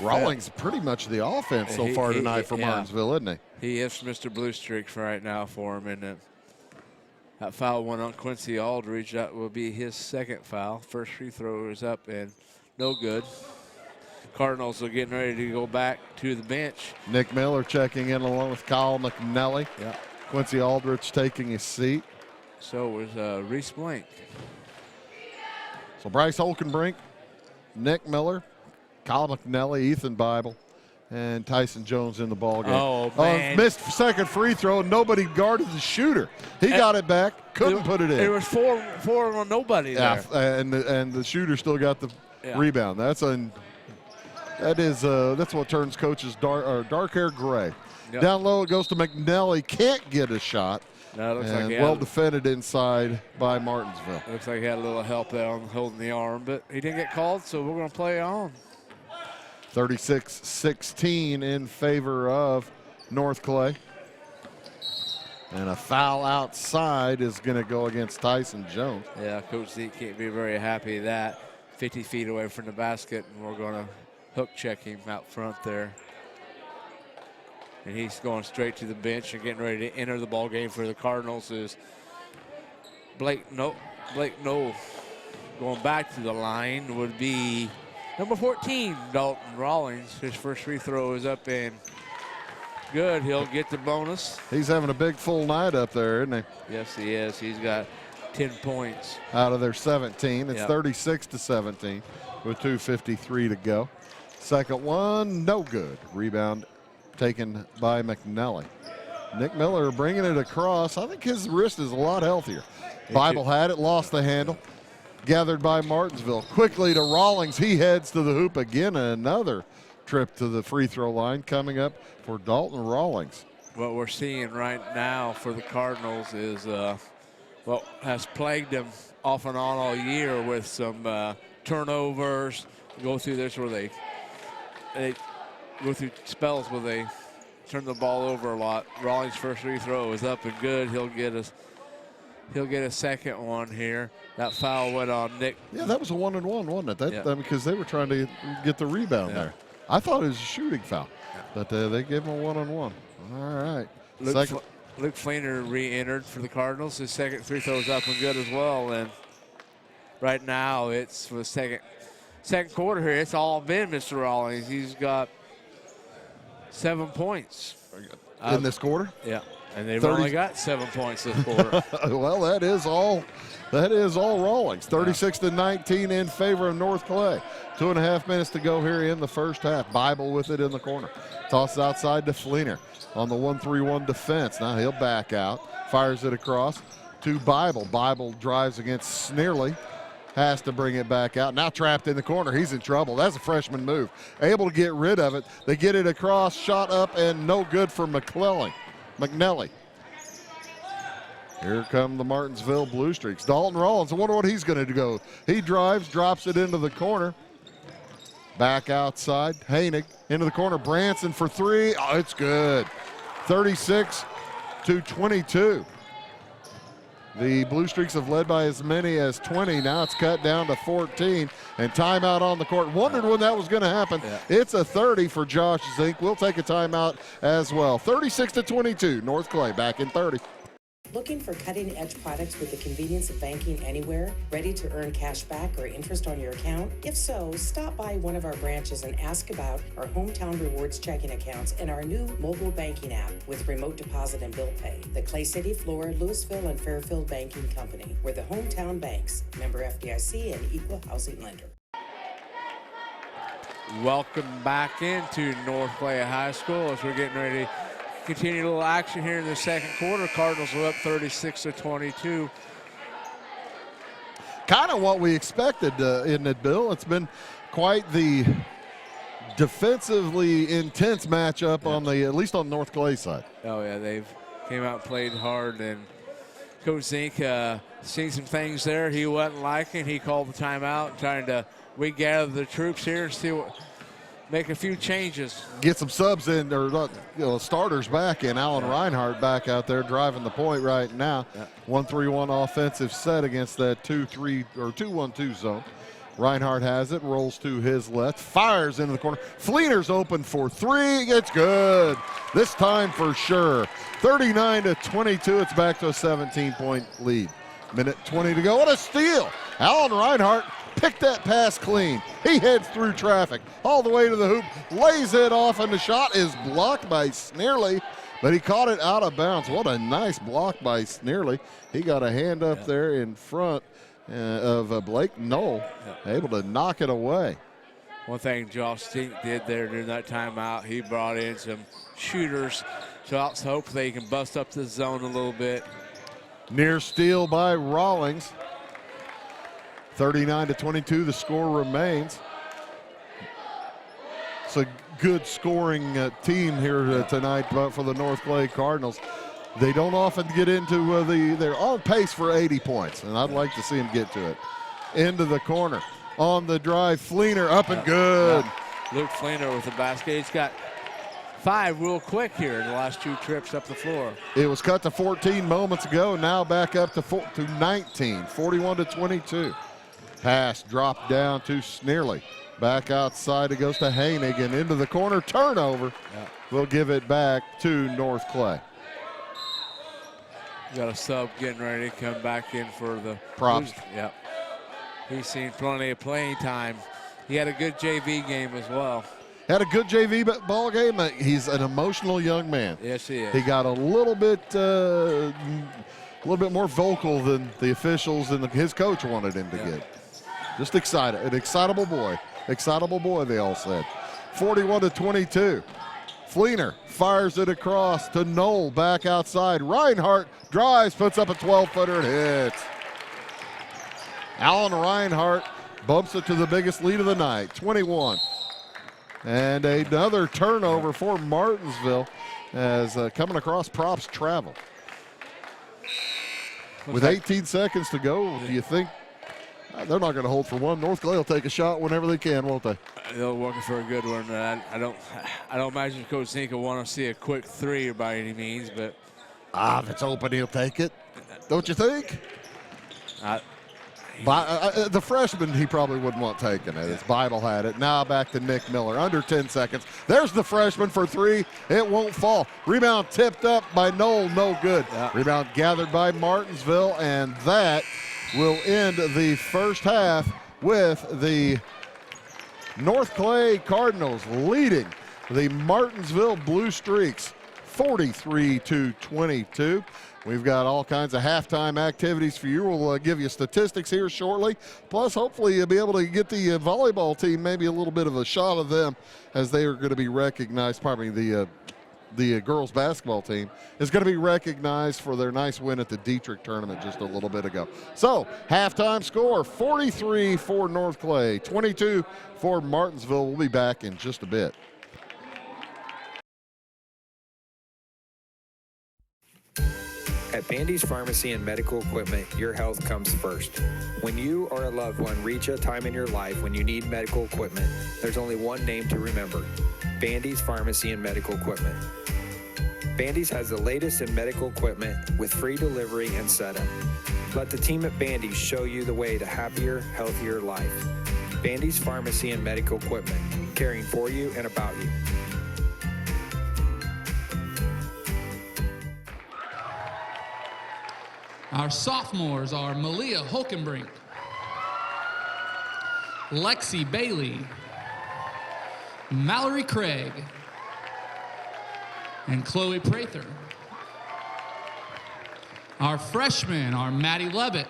Rawlings pretty much the offense so far tonight for Martinsville, isn't he? He is Mr. Blue Streak right now for him. And that foul went on Quincy Aldridge. That will be his second foul. First free throw is up and no good. Cardinals are getting ready to go back to the bench. Nick Miller checking in along with Kyle McNelly. Yeah. Quincy Aldridge taking his seat. So was Reese Blink. So Bryce Holkenbrink, Nick Miller, Kyle McNelly, Ethan Bible, and Tyson Jones in the ball game. Oh, man. Missed second free throw. Nobody guarded the shooter. He got it back, couldn't put it in. It was four on nobody there. And the shooter still got the rebound. That's what turns coaches dark hair gray. Yep. Down low it goes to McNelly. Can't get a shot. No, it looks and like well defended inside by Martinsville. Looks like he had a little help there on holding the arm, but he didn't get called, so we're going to play on. 36-16 in favor of North Clay. And a foul outside is going to go against Tyson Jones. Yeah, Coach Zeke can't be very happy with that. 50 feet away from the basket, and we're going to hook check him out front there. And he's going straight to the bench and getting ready to enter the ball game for the Cardinals is Blake Noel. Going back to the line would be number 14, Dalton Rawlings. His first free throw is up and good. He'll get the bonus. He's having a big full night up there, isn't he? Yes, he is. He's got 10 points. Out of their 17. It's 36-17 with 2:53 to go. Second one, no good. Rebound taken by McNelly. Nick Miller bringing it across. I think his wrist is a lot healthier. Bible had it, lost the handle. Gathered by Martinsville. Quickly to Rawlings. He heads to the hoop again. Another trip to the free throw line coming up for Dalton Rawlings. What we're seeing right now for the Cardinals is what has plagued them off and on all year with some turnovers. Go through this where they go through spells where they turn the ball over a lot. Rawlings' first free throw is up and good. He'll get a second one here. That foul went on Nick. Yeah, that was a 1-and-1, wasn't it? Because they were trying to get the rebound there. I thought it was a shooting foul, but they gave him a 1-on-1. All right. Luke Fleener re-entered for the Cardinals. His second free throw is up and good as well. And right now it's for the second quarter here. It's all been Mr. Rawlings. He's got 7 points. In this quarter? Yeah. And they've only got 7 points this quarter. Well, that is all Rawlings. 36-19 in favor of North Clay. 2.5 minutes to go here in the first half. Bible with it in the corner. Tosses outside to Fleener on the 1-3-1 defense. Now he'll back out. Fires it across to Bible. Bible drives against Sneerly. Has to bring it back out. Now trapped in the corner. He's in trouble. That's a freshman move. Able to get rid of it. They get it across. Shot up and no good for McNelly. Here come the Martinsville Blue Streaks. Dalton Rawlings, I wonder what he's going to go. He drives, drops it into the corner. Back outside. Hainig into the corner. Branson for three. Oh, it's good. 36-22. The Blue Streaks have led by as many as 20. Now it's cut down to 14. And timeout on the court. Wondered when that was going to happen. Yeah. It's a 30 for Josh Zink. We'll take a timeout as well. 36-22. North Clay back in 30. Looking for cutting-edge products with the convenience of banking anywhere? Ready to earn cash back or interest on your account? If so, stop by one of our branches and ask about our Hometown Rewards checking accounts and our new mobile banking app with remote deposit and bill pay. The Clay City, Flora, Louisville, and Fairfield Banking Company. We're the hometown banks. Member FDIC and equal housing lender. Welcome back into North Clay High School as we're getting ready to continue a little action here in the second quarter. Cardinals are up 36-22. Kind of what we expected, isn't it, Bill? It's been quite the defensively intense matchup on the, at least on North Clay side. Oh, yeah, they've came out and played hard, and Coach Zink seen some things there he wasn't liking. He called the timeout, trying to regather the troops here and see what, make a few changes. Get some subs in, or starters back in. Alan Reinhardt back out there driving the point right now. 1-3-1 offensive set against that 2-3 or 2-1-2 zone. Reinhardt has it, rolls to his left, fires into the corner. Fleener's open for three. It's good. This time for sure. 39-22. It's back to a 17-point lead. Minute 20 to go. What a steal. Alan Reinhardt picked that pass clean. He heads through traffic all the way to the hoop, lays it off, and the shot is blocked by Sneerly, but he caught it out of bounds. What a nice block by Sneerly. He got a hand up there in front of Blake Knoll, able to knock it away. One thing Josh Stink did there during that timeout, he brought in some shooters, so let's hope they can bust up the zone a little bit. Near steal by Rawlings. 39-22, the score remains. It's a good scoring team here tonight for the North Clay Cardinals. They don't often get into they're on pace for 80 points, and I'd like to see them get to it. Into the corner. On the drive, Fleener up and good. Luke Fleener with the basket. He's got 5 real quick here in the last 2 trips up the floor. It was cut to 14 moments ago, now back up to 19, 41-22. Pass dropped down to Sneerly. Back outside, it goes to Hanigan into the corner, turnover. We'll give it back to North Clay. Got a sub getting ready to come back in for the props. Yep. He's seen plenty of playing time. He had a good JV game as well. Had a good JV ball game. He's an emotional young man. Yes, he is. He got a little bit more vocal than the officials and his coach wanted him to get. Just excited, an excitable boy. Excitable boy, they all said. 41-22. Fleener fires it across to Knoll back outside. Reinhardt drives, puts up a 12-footer and hits. Alan Reinhardt bumps it to the biggest lead of the night, 21. And another turnover for Martinsville as coming across props travel. With 18 seconds to go, do you think they're not going to hold for one? North Clay will take a shot whenever they can, won't they? They're looking for a good one. I don't imagine Coach Zink will want to see a quick 3 by any means, but if it's open, he'll take it. Don't you think? The freshman, he probably wouldn't want taking it. His Bible had it. Now back to Nick Miller. Under 10 seconds. There's the freshman for 3. It won't fall. Rebound tipped up by Knoll. No good. Rebound gathered by Martinsville, and that will end the first half with the North Clay Cardinals leading the Martinsville Blue Streaks 43-22. We've got all kinds of halftime activities for you. We'll give you statistics here shortly. Plus, hopefully, you'll be able to get the volleyball team maybe a little bit of a shot of them as they are going to be recognized. Pardon me, the girls basketball team is going to be recognized for their nice win at the Dietrich tournament just a little bit ago. So, halftime score, 43 for North Clay, 22 for Martinsville. We'll be back in just a bit. At Bandy's Pharmacy and Medical Equipment, your health comes first. When you or a loved one reach a time in your life when you need medical equipment, there's only one name to remember: Bandy's Pharmacy and Medical Equipment. Bandy's has the latest in medical equipment with free delivery and setup. Let the team at Bandy's show you the way to happier, healthier life. Bandy's Pharmacy and Medical Equipment, caring for you and about you. Our sophomores are Malia Hulkenbrink, Lexi Bailey, Mallory Craig, and Chloe Prather. Our freshmen are Maddie Levitt,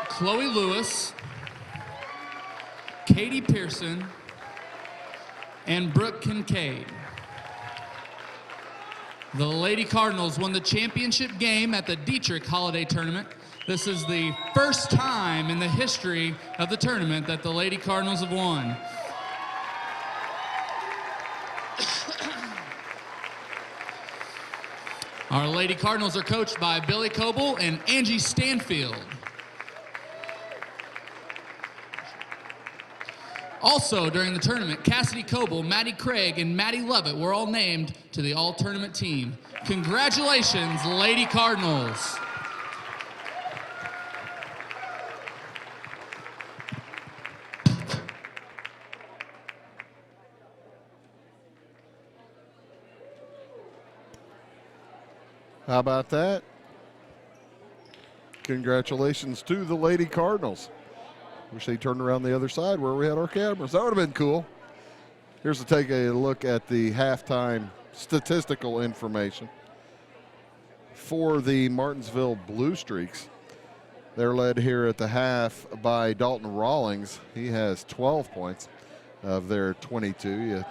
Chloe Lewis, Katie Pearson, and Brooke Kincaid. The Lady Cardinals won the championship game at the Dietrich Holiday Tournament. This is the first time in the history of the tournament that the Lady Cardinals have won. Our Lady Cardinals are coached by Billy Coble and Angie Stanfield. Also, during the tournament, Cassidy Coble, Maddie Craig, and Maddie Lovett were all named to the all-tournament team. Congratulations, Lady Cardinals. How about that? Congratulations to the Lady Cardinals. Wish they turned around the other side where we had our cameras. That would have been cool. Here's to take a look at the halftime statistical information for the Martinsville Blue Streaks. They're led here at the half by Dalton Rawlings. He has 12 points of their 22.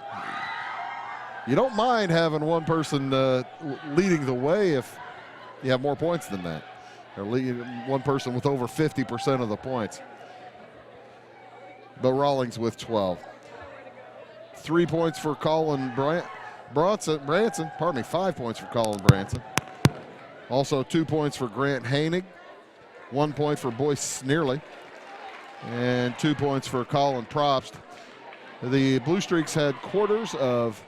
You don't mind having one person leading the way if you have more points than that. Or leading one person with over 50% of the points. But Rawlings with 12. 3 points for Colin Branson. 5 points for Colin Branson. Also 2 points for Grant Hainig. 1 point for Boyce Sneerly. And 2 points for Colin Probst. The Blue Streaks had quarters of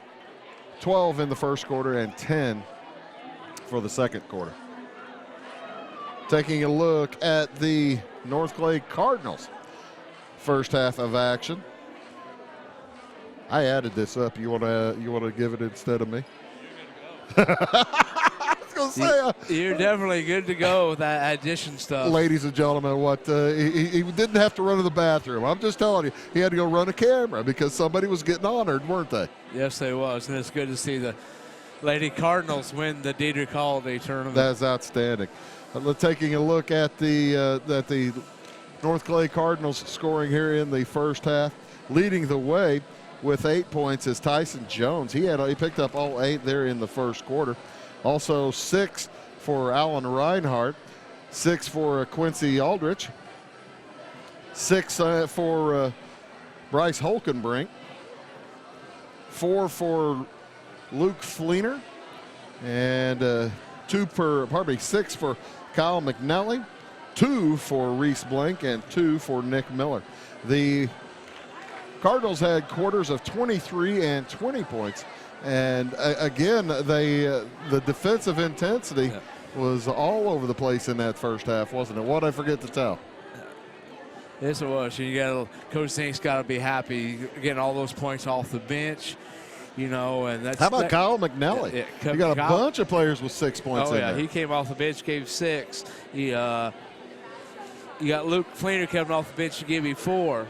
12 in the first quarter and 10 for the second quarter. Taking a look at the North Clay Cardinals first half of action. I added this up. You want to give it instead of me? I was going to say, you're definitely good to go with that addition stuff. Ladies and gentlemen, he didn't have to run to the bathroom. I'm just telling you, he had to go run a camera because somebody was getting honored, weren't they? Yes, they was, and it's good to see the Lady Cardinals win the Dietrich Holiday tournament. That's outstanding. Taking a look at the North Clay Cardinals scoring here in the first half. Leading the way with 8 points is Tyson Jones. He picked up all 8 there in the first quarter. Also 6 for Alan Reinhardt, 6 for Quincy Aldrich, 6 for Bryce Holkenbrink, 4 for Luke Fleener, and 6 for Kyle McNally, 2 for Reese Blank, and 2 for Nick Miller. The Cardinals had quarters of 23 and 20 points. And again, the defensive intensity was all over the place in that first half, wasn't it? What did I forget to tell? Yes, it was. Coach Zink's got to be happy getting all those points off the bench. And that's. How about Kyle McNally? You got a bunch of players with 6 points in there. He came off the bench, gave 6. You got Luke Fleener coming off the bench to give you 4.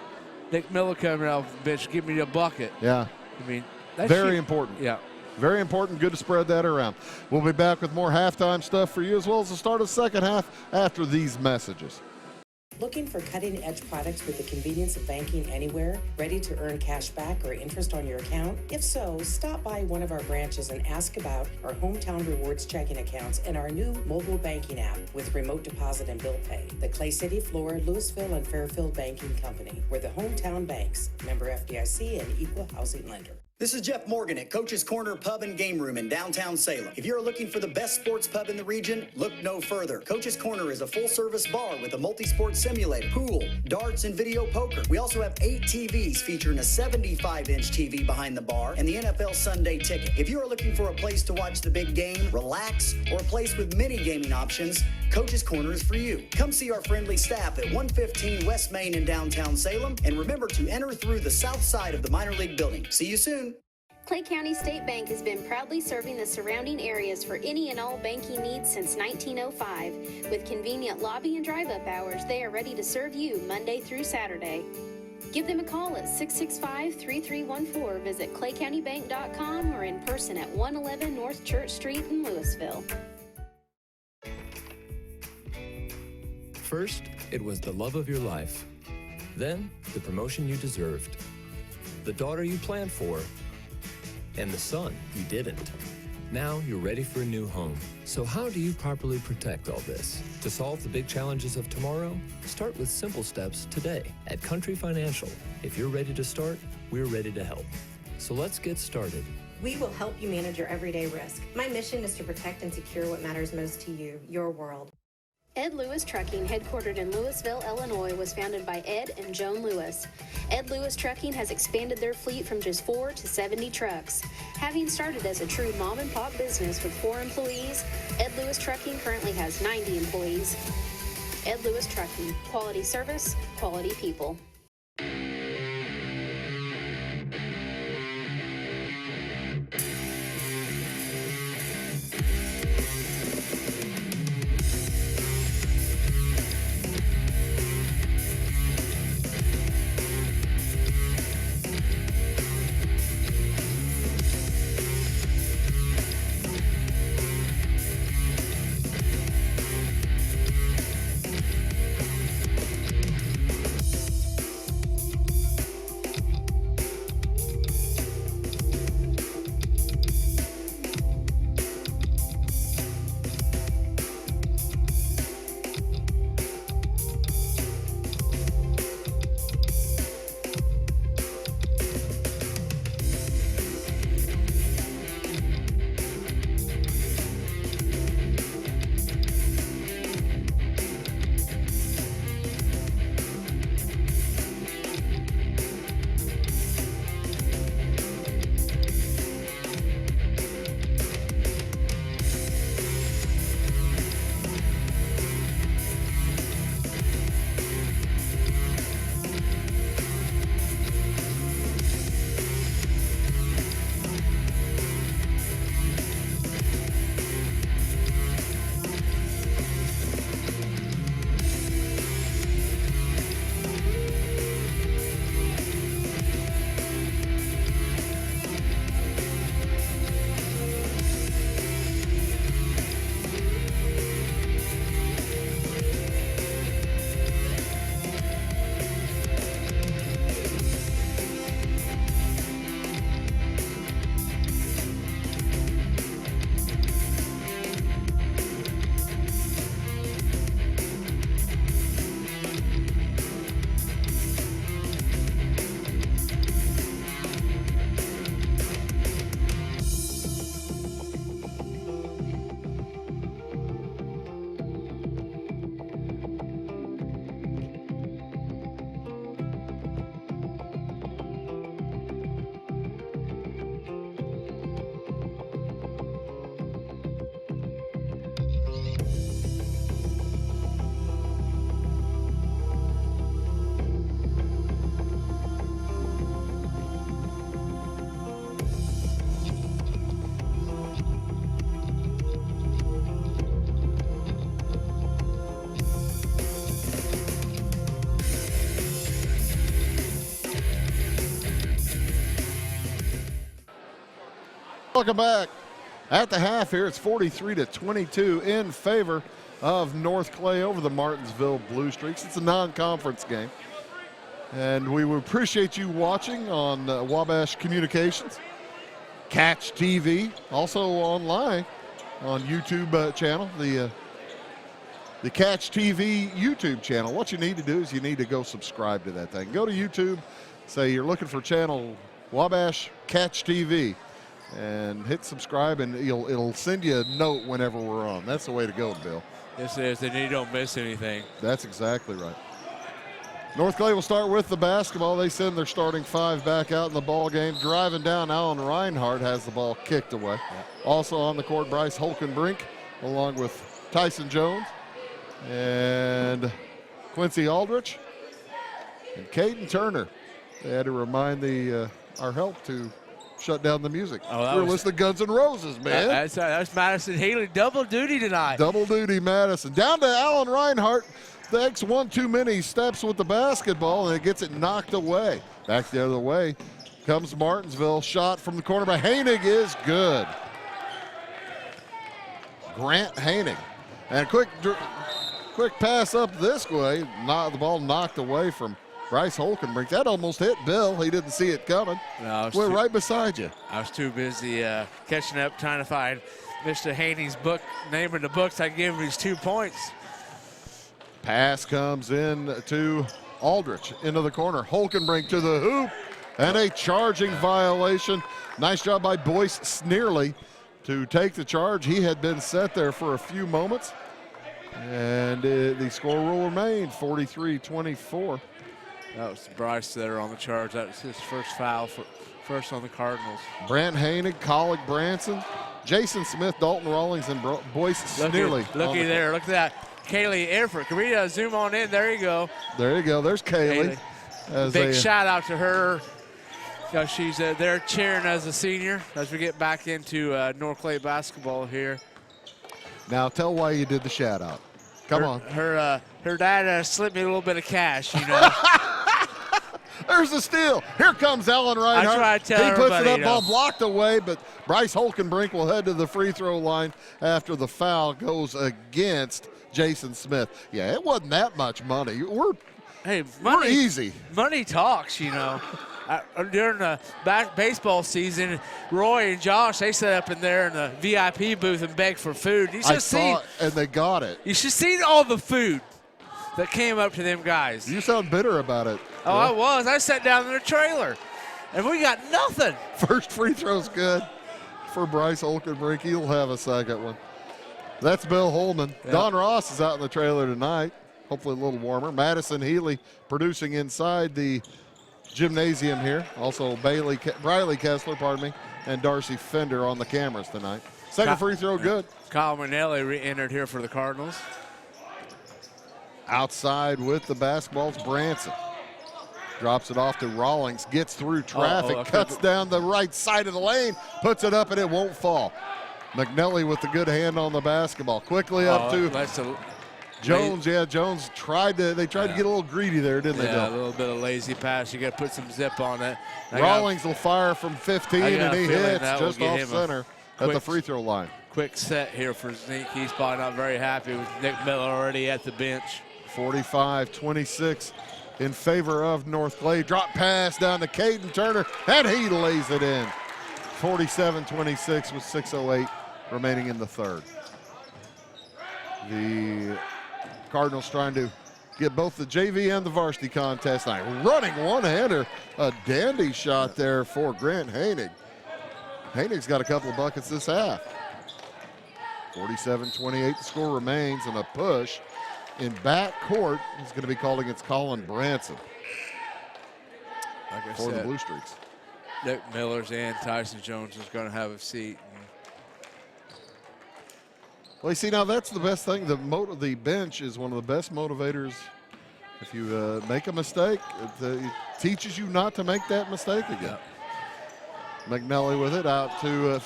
Nick Miller coming off the bench to give me a bucket. Yeah. That's very important. Yeah. Very important. Good to spread that around. We'll be back with more halftime stuff for you as well as the start of the second half after these messages. Looking for cutting-edge products with the convenience of banking anywhere? Ready to earn cash back or interest on your account? If so, stop by one of our branches and ask about our Hometown Rewards checking accounts and our new mobile banking app with remote deposit and bill pay. The Clay City, Florida, Louisville, and Fairfield Banking Company. We're the hometown banks, member FDIC, and equal housing lender. This is Jeff Morgan at Coach's Corner Pub and Game Room in downtown Salem. If you're looking for the best sports pub in the region, look no further. Coach's Corner is a full-service bar with a multi-sport simulator, pool, darts, and video poker. We also have 8 TVs featuring a 75-inch TV behind the bar and the NFL Sunday Ticket. If you are looking for a place to watch the big game, relax, or a place with many gaming options, Coach's Corner is for you. Come see our friendly staff at 115 West Main in downtown Salem, and remember to enter through the south side of the minor league building. See you soon. Clay County State Bank has been proudly serving the surrounding areas for any and all banking needs since 1905. With convenient lobby and drive-up hours, they are ready to serve you Monday through Saturday. Give them a call at 665-3314. Visit claycountybank.com or in person at 111 North Church Street in Louisville. First, it was the love of your life. Then, the promotion you deserved. The daughter you planned for. And the son you didn't. Now you're ready for a new home. So how do you properly protect all this? To solve the big challenges of tomorrow, start with simple steps today at Country Financial. If you're ready to start, we're ready to help. So let's get started. We will help you manage your everyday risk. My mission is to protect and secure what matters most to you, your world. Ed Lewis Trucking, headquartered in Louisville, Illinois, was founded by Ed and Joan Lewis. Ed Lewis Trucking has expanded their fleet from just 4 to 70 trucks. Having started as a true mom-and-pop business with 4 employees, Ed Lewis Trucking currently has 90 employees. Ed Lewis Trucking, quality service, quality people. Welcome back. At the half here, it's 43-22 in favor of North Clay over the Martinsville Blue Streaks. It's a non-conference game. And we would appreciate you watching on Wabash Communications, Catch TV, also online on YouTube channel, the Catch TV YouTube channel. What you need to do is you need to go subscribe to that thing. Go to YouTube, say you're looking for channel Wabash Catch TV, and hit subscribe, and it'll send you a note whenever we're on. That's the way to go, Bill. This is, and you don't miss anything. That's exactly right. North Clay will start with the basketball. They send their starting 5 back out in the ball game. Driving down, Alan Reinhardt has the ball kicked away. Yeah. Also on the court, Bryce Holkenbrink, along with Tyson Jones and Quincy Aldrich and Caden Turner. They had to remind our help to shut down the music. Oh, we're listening to Guns N' Roses, man. That's Madison Haley. Double duty tonight. Double duty, Madison. Down to Alan Reinhardt. Takes one too many steps with the basketball, and it gets it knocked away. Back the other way comes Martinsville. Shot from the corner by Hainig is good. Grant Hainig. And quick pass up this way. The ball knocked away from Bryce Holkenbrink. That almost hit Bill. He didn't see it coming. No, we're right beside you. I was too busy catching up, trying to find Mr. Haney's book, name in the books. I gave him his 2 points. Pass comes in to Aldrich into the corner. Holkenbrink to the hoop, And a charging violation. Nice job by Boyce Sneerly to take the charge. He had been set there for a few moments. And the score will remain 43-24. That was Bryce there on the charge. That was his first foul, first on the Cardinals. Brant Hainig, Colic Branson, Jason Smith, Dalton Rawlings, and Boyce Sneerly. Looky there. Look at that. Kaylee Erfurt. Can we zoom on in? There you go. There you go. There's Kaylee. Big shout out to her. She's there cheering as a senior as we get back into North Clay basketball here. Now tell why you did the shout out. Come on. Her dad slipped me a little bit of cash, you know. There's the steal. Here comes Allen Reinhardt. I try to tell he puts it up, you ball know. blocked away, but Bryce Holkenbrink will head to the free throw line after the foul goes against Jason Smith. Yeah, it wasn't that much money. We're easy. Money talks, you know. During the baseball season, Roy and Josh, they sat up in there in the VIP booth and begged for food. You should see, and they got it. You should see all the food that came up to them guys. You sound bitter about it. Oh, I was. I sat down in the trailer, and we got nothing. First free throw's good for Bryce Holkenbrink. He'll have a second one. That's Bill Holman. Yep. Don Ross is out in the trailer tonight. Hopefully a little warmer. Madison Healy producing inside the gymnasium here. Also Briley Kessler, and Darcy Fender on the cameras tonight. Second free throw, good. Kyle Manelli re-entered here for the Cardinals. Outside with the basketball's Branson. Drops it off to Rawlings, gets through traffic, cuts down the right side of the lane, puts it up, and it won't fall. McNelly with the good hand on the basketball. Quickly up to Jones. Yeah, Jones tried to get a little greedy there, didn't they? Yeah, a little bit of lazy pass. You got to put some zip on it. Rawlings will fire from 15, and he hits just off center at the free throw line. Quick set here for Zink. He's probably not very happy with Nick Miller already at the bench. 45-26 in favor of North Clay. Drop pass down to Caden Turner, and he lays it in. 47-26 with 6:08 remaining in the third. The Cardinals trying to get both the JV and the varsity contest tonight. Running one-hander, a dandy shot there for Grant Hainig. Hainig's got a couple of buckets this half. 47-28, the score remains, and a push in back court is going to be called against Colin Branson for the Blue Streaks. Nick Miller's and Tyson Jones is going to have a seat. Well, you see, now that's the best thing. The bench is one of the best motivators. If you make a mistake, it teaches you not to make that mistake again. McNelly with it out to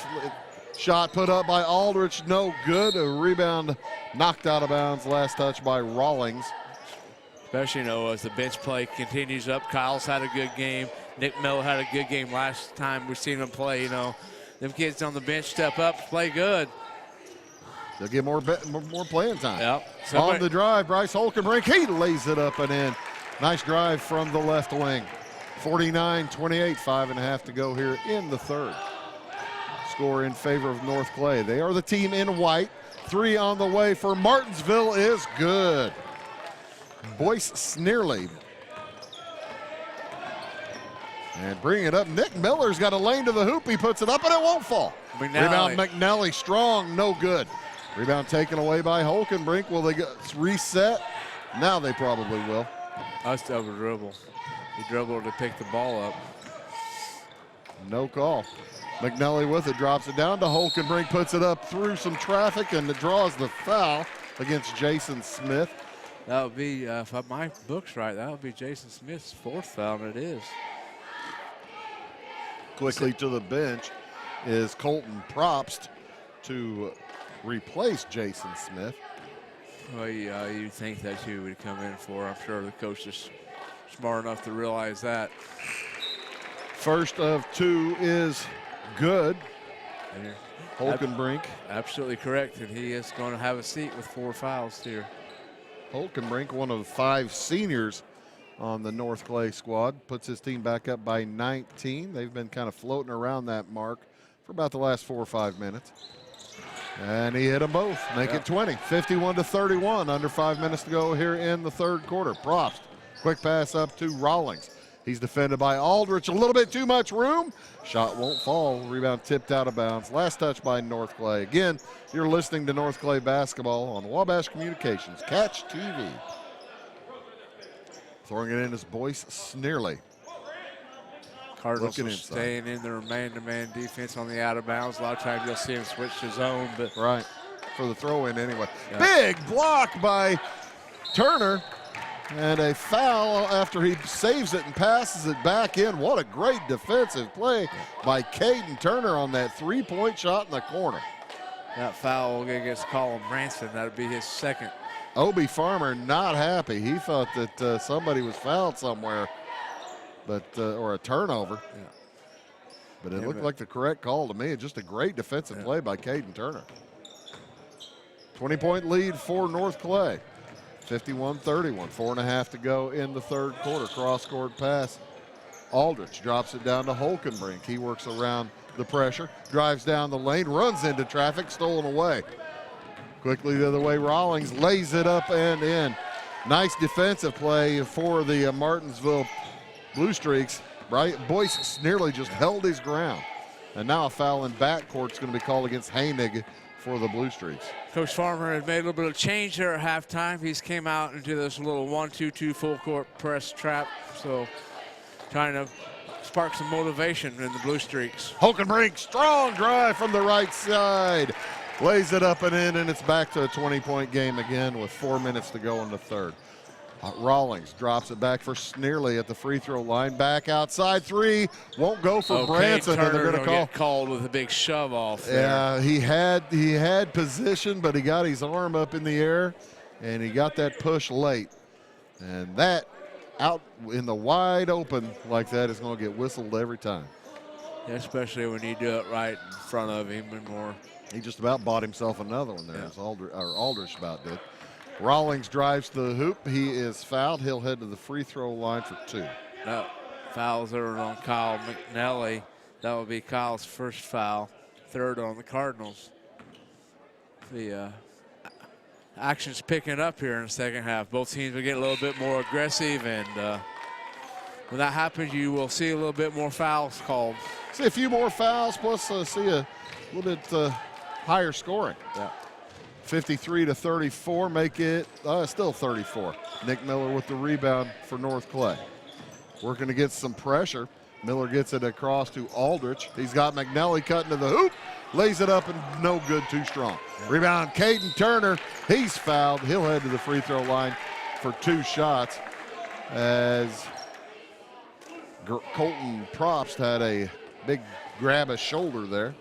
shot put up by Aldrich, no good. A rebound knocked out of bounds. Last touch by Rawlings. Especially, as the bench play continues up. Kyle's had a good game. Nick Miller had a good game last time we've seen him play. Them kids on the bench step up, play good. They'll get more playing time. Yep. On the drive, Bryce Holkenbrink, he lays it up and in. Nice drive from the left wing. 49-28, 5.5 to go here in the third. Score in favor of North Clay. They are the team in white. 3 on the way for Martinsville is good. Boyce Sneerly. And bringing it up, Nick Miller's got a lane to the hoop. He puts it up and it won't fall. Rebound McNelly, strong, no good. Rebound taken away by Holkenbrink. Will they reset? Now they probably will. That's double dribble. He dribbled to pick the ball up. No call. McNelly with it, drops it down to Holkenbrink, puts it up through some traffic, and it draws the foul against Jason Smith. That would be, if my book's right, that would be Jason Smith's 4th foul, and it is. Quickly to the bench is Colton Probst to replace Jason Smith. Well, you'd think that's who would come in for. I'm sure the coach is smart enough to realize that. First of 2 is good. Holkenbrink. Absolutely correct, and he is going to have a seat with 4 fouls here. Holkenbrink, one of 5 seniors on the North Clay squad, puts his team back up by 19. They've been kind of floating around that mark for about the last 4 or 5 minutes. And he hit them both, make it 20. 51-31, under 5 minutes to go here in the third quarter. Probst, quick pass up to Rawlings. He's defended by Aldrich. A little bit too much room. Shot won't fall. Rebound tipped out of bounds. Last touch by North Clay. Again, you're listening to North Clay basketball on Wabash Communications Catch TV. Throwing it in is Boyce Sneerly. Cardinals are staying in their man-to-man defense on the out of bounds. A lot of times you'll see him switch to zone, but right for the throw-in anyway. Yeah. Big block by Turner. And a foul after he saves it and passes it back in. What a great defensive play by Caden Turner on that three-point shot in the corner. That foul against Colin Branson, that would be his second. Obi Farmer not happy. He thought that somebody was fouled somewhere, but or a turnover. Yeah. But it looked like the correct call to me. Just a great defensive play by Caden Turner. 20-point lead for North Clay. 51-31, 4.5 to go in the third quarter. Cross-court pass. Aldrich drops it down to Holkenbrink. He works around the pressure, drives down the lane, runs into traffic, stolen away. Quickly the other way, Rawlings lays it up and in. Nice defensive play for the Martinsville Blue Streaks. Boyce nearly just held his ground. And now a foul in backcourt is going to be called against Heinig for the Blue Streaks. Coach Farmer had made a little bit of change there at halftime. He's came out into this little 1-2-2 full court press trap. So trying to spark some motivation in the Blue Streaks. Holkenbrink, strong drive from the right side. Lays it up and in, and it's back to a 20-point game again with 4 minutes to go in the third. Rawlings drops it back for Sneerly at the free throw line. Back outside three. Won't go for Branson. Turner, and they're going to get called with a big shove off there. Yeah, he had position, but he got his arm up in the air, and he got that push late. And that out in the wide open like that is going to get whistled every time. Yeah, especially when you do it right in front of him and more. He just about bought himself another one there, as Aldrich about did. Rawlings drives to the hoop. He is fouled. He'll head to the free throw line for two. No, fouls are on Kyle McNally. That will be Kyle's first foul, third on the Cardinals. The action's picking up here in the second half. Both teams will get a little bit more aggressive, and when that happens, you will see a little bit more fouls called. See a few more fouls, plus see a little bit higher scoring. Yeah. 53-34, make it still 34. Nick Miller with the rebound for North Clay. Working to get some pressure. Miller gets it across to Aldrich. He's got McNally cutting to the hoop. Lays it up and no good, too strong. Rebound, Caden Turner. He's fouled. He'll head to the free throw line for two shots as Colton Probst had a big grab of shoulder there.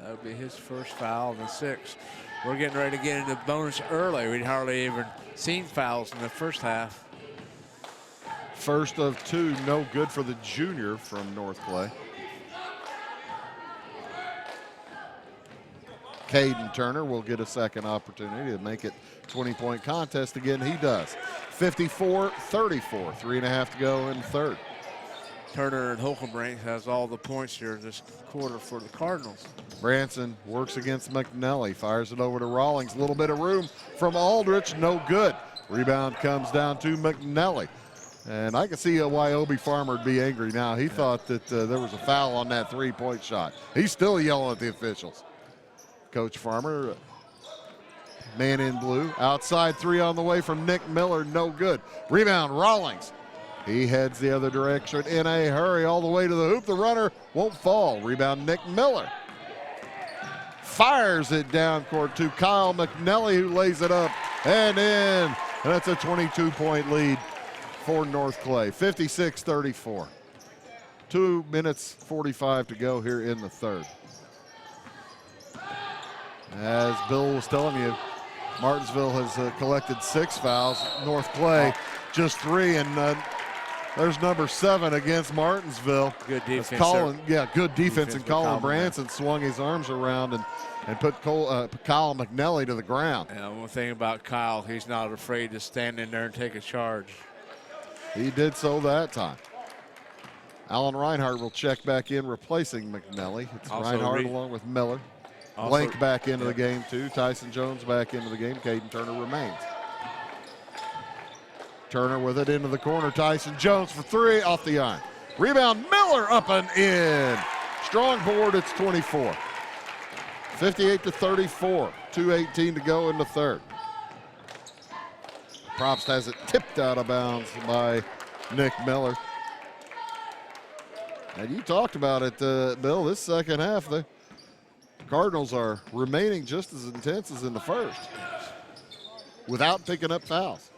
That would be his first foul in the sixth. We're getting ready to get into bonus early. We'd hardly even seen fouls in the first half. First of two, no good for the junior from North Clay. Caden Turner will get a second opportunity to make it 20-point contest again. He does. 54-34, 3.5 to go in the third. Turner and Holkenbrink has all the points here this quarter for the Cardinals. Branson works against McNally, fires it over to Rawlings. A little bit of room from Aldrich, no good. Rebound comes down to McNally. And I can see why Obi Farmer would be angry now. He thought that there was a foul on that three-point shot. He's still yelling at the officials. Coach Farmer, man in blue. Outside three on the way from Nick Miller, no good. Rebound, Rawlings. He heads the other direction in a hurry all the way to the hoop. The runner won't fall. Rebound, Nick Miller. Fires it down court to Kyle McNally, who lays it up and in. And that's a 22-point lead for North Clay, 56-34. 2 minutes 45 to go here in the third. As Bill was telling you, Martinsville has collected 6 fouls. North Clay just 3, and there's number 7 against Martinsville. Good defense. Good defense, and Colin Branson swung his arms around and put Kyle McNally to the ground. Yeah, one thing about Kyle, he's not afraid to stand in there and take a charge. He did so that time. Alan Reinhardt will check back in, replacing McNally. It's also Reinhardt along with Miller. Blank back into the game, too. Tyson Jones back into the game. Caden Turner remains. Turner with it into the corner. Tyson Jones for three off the iron. Rebound, Miller up and in. Strong board, it's 24. 58-34, 2:18 to go in the third. Probst has it tipped out of bounds by Nick Miller. And you talked about it, Bill, this second half, the Cardinals are remaining just as intense as in the first without picking up fouls.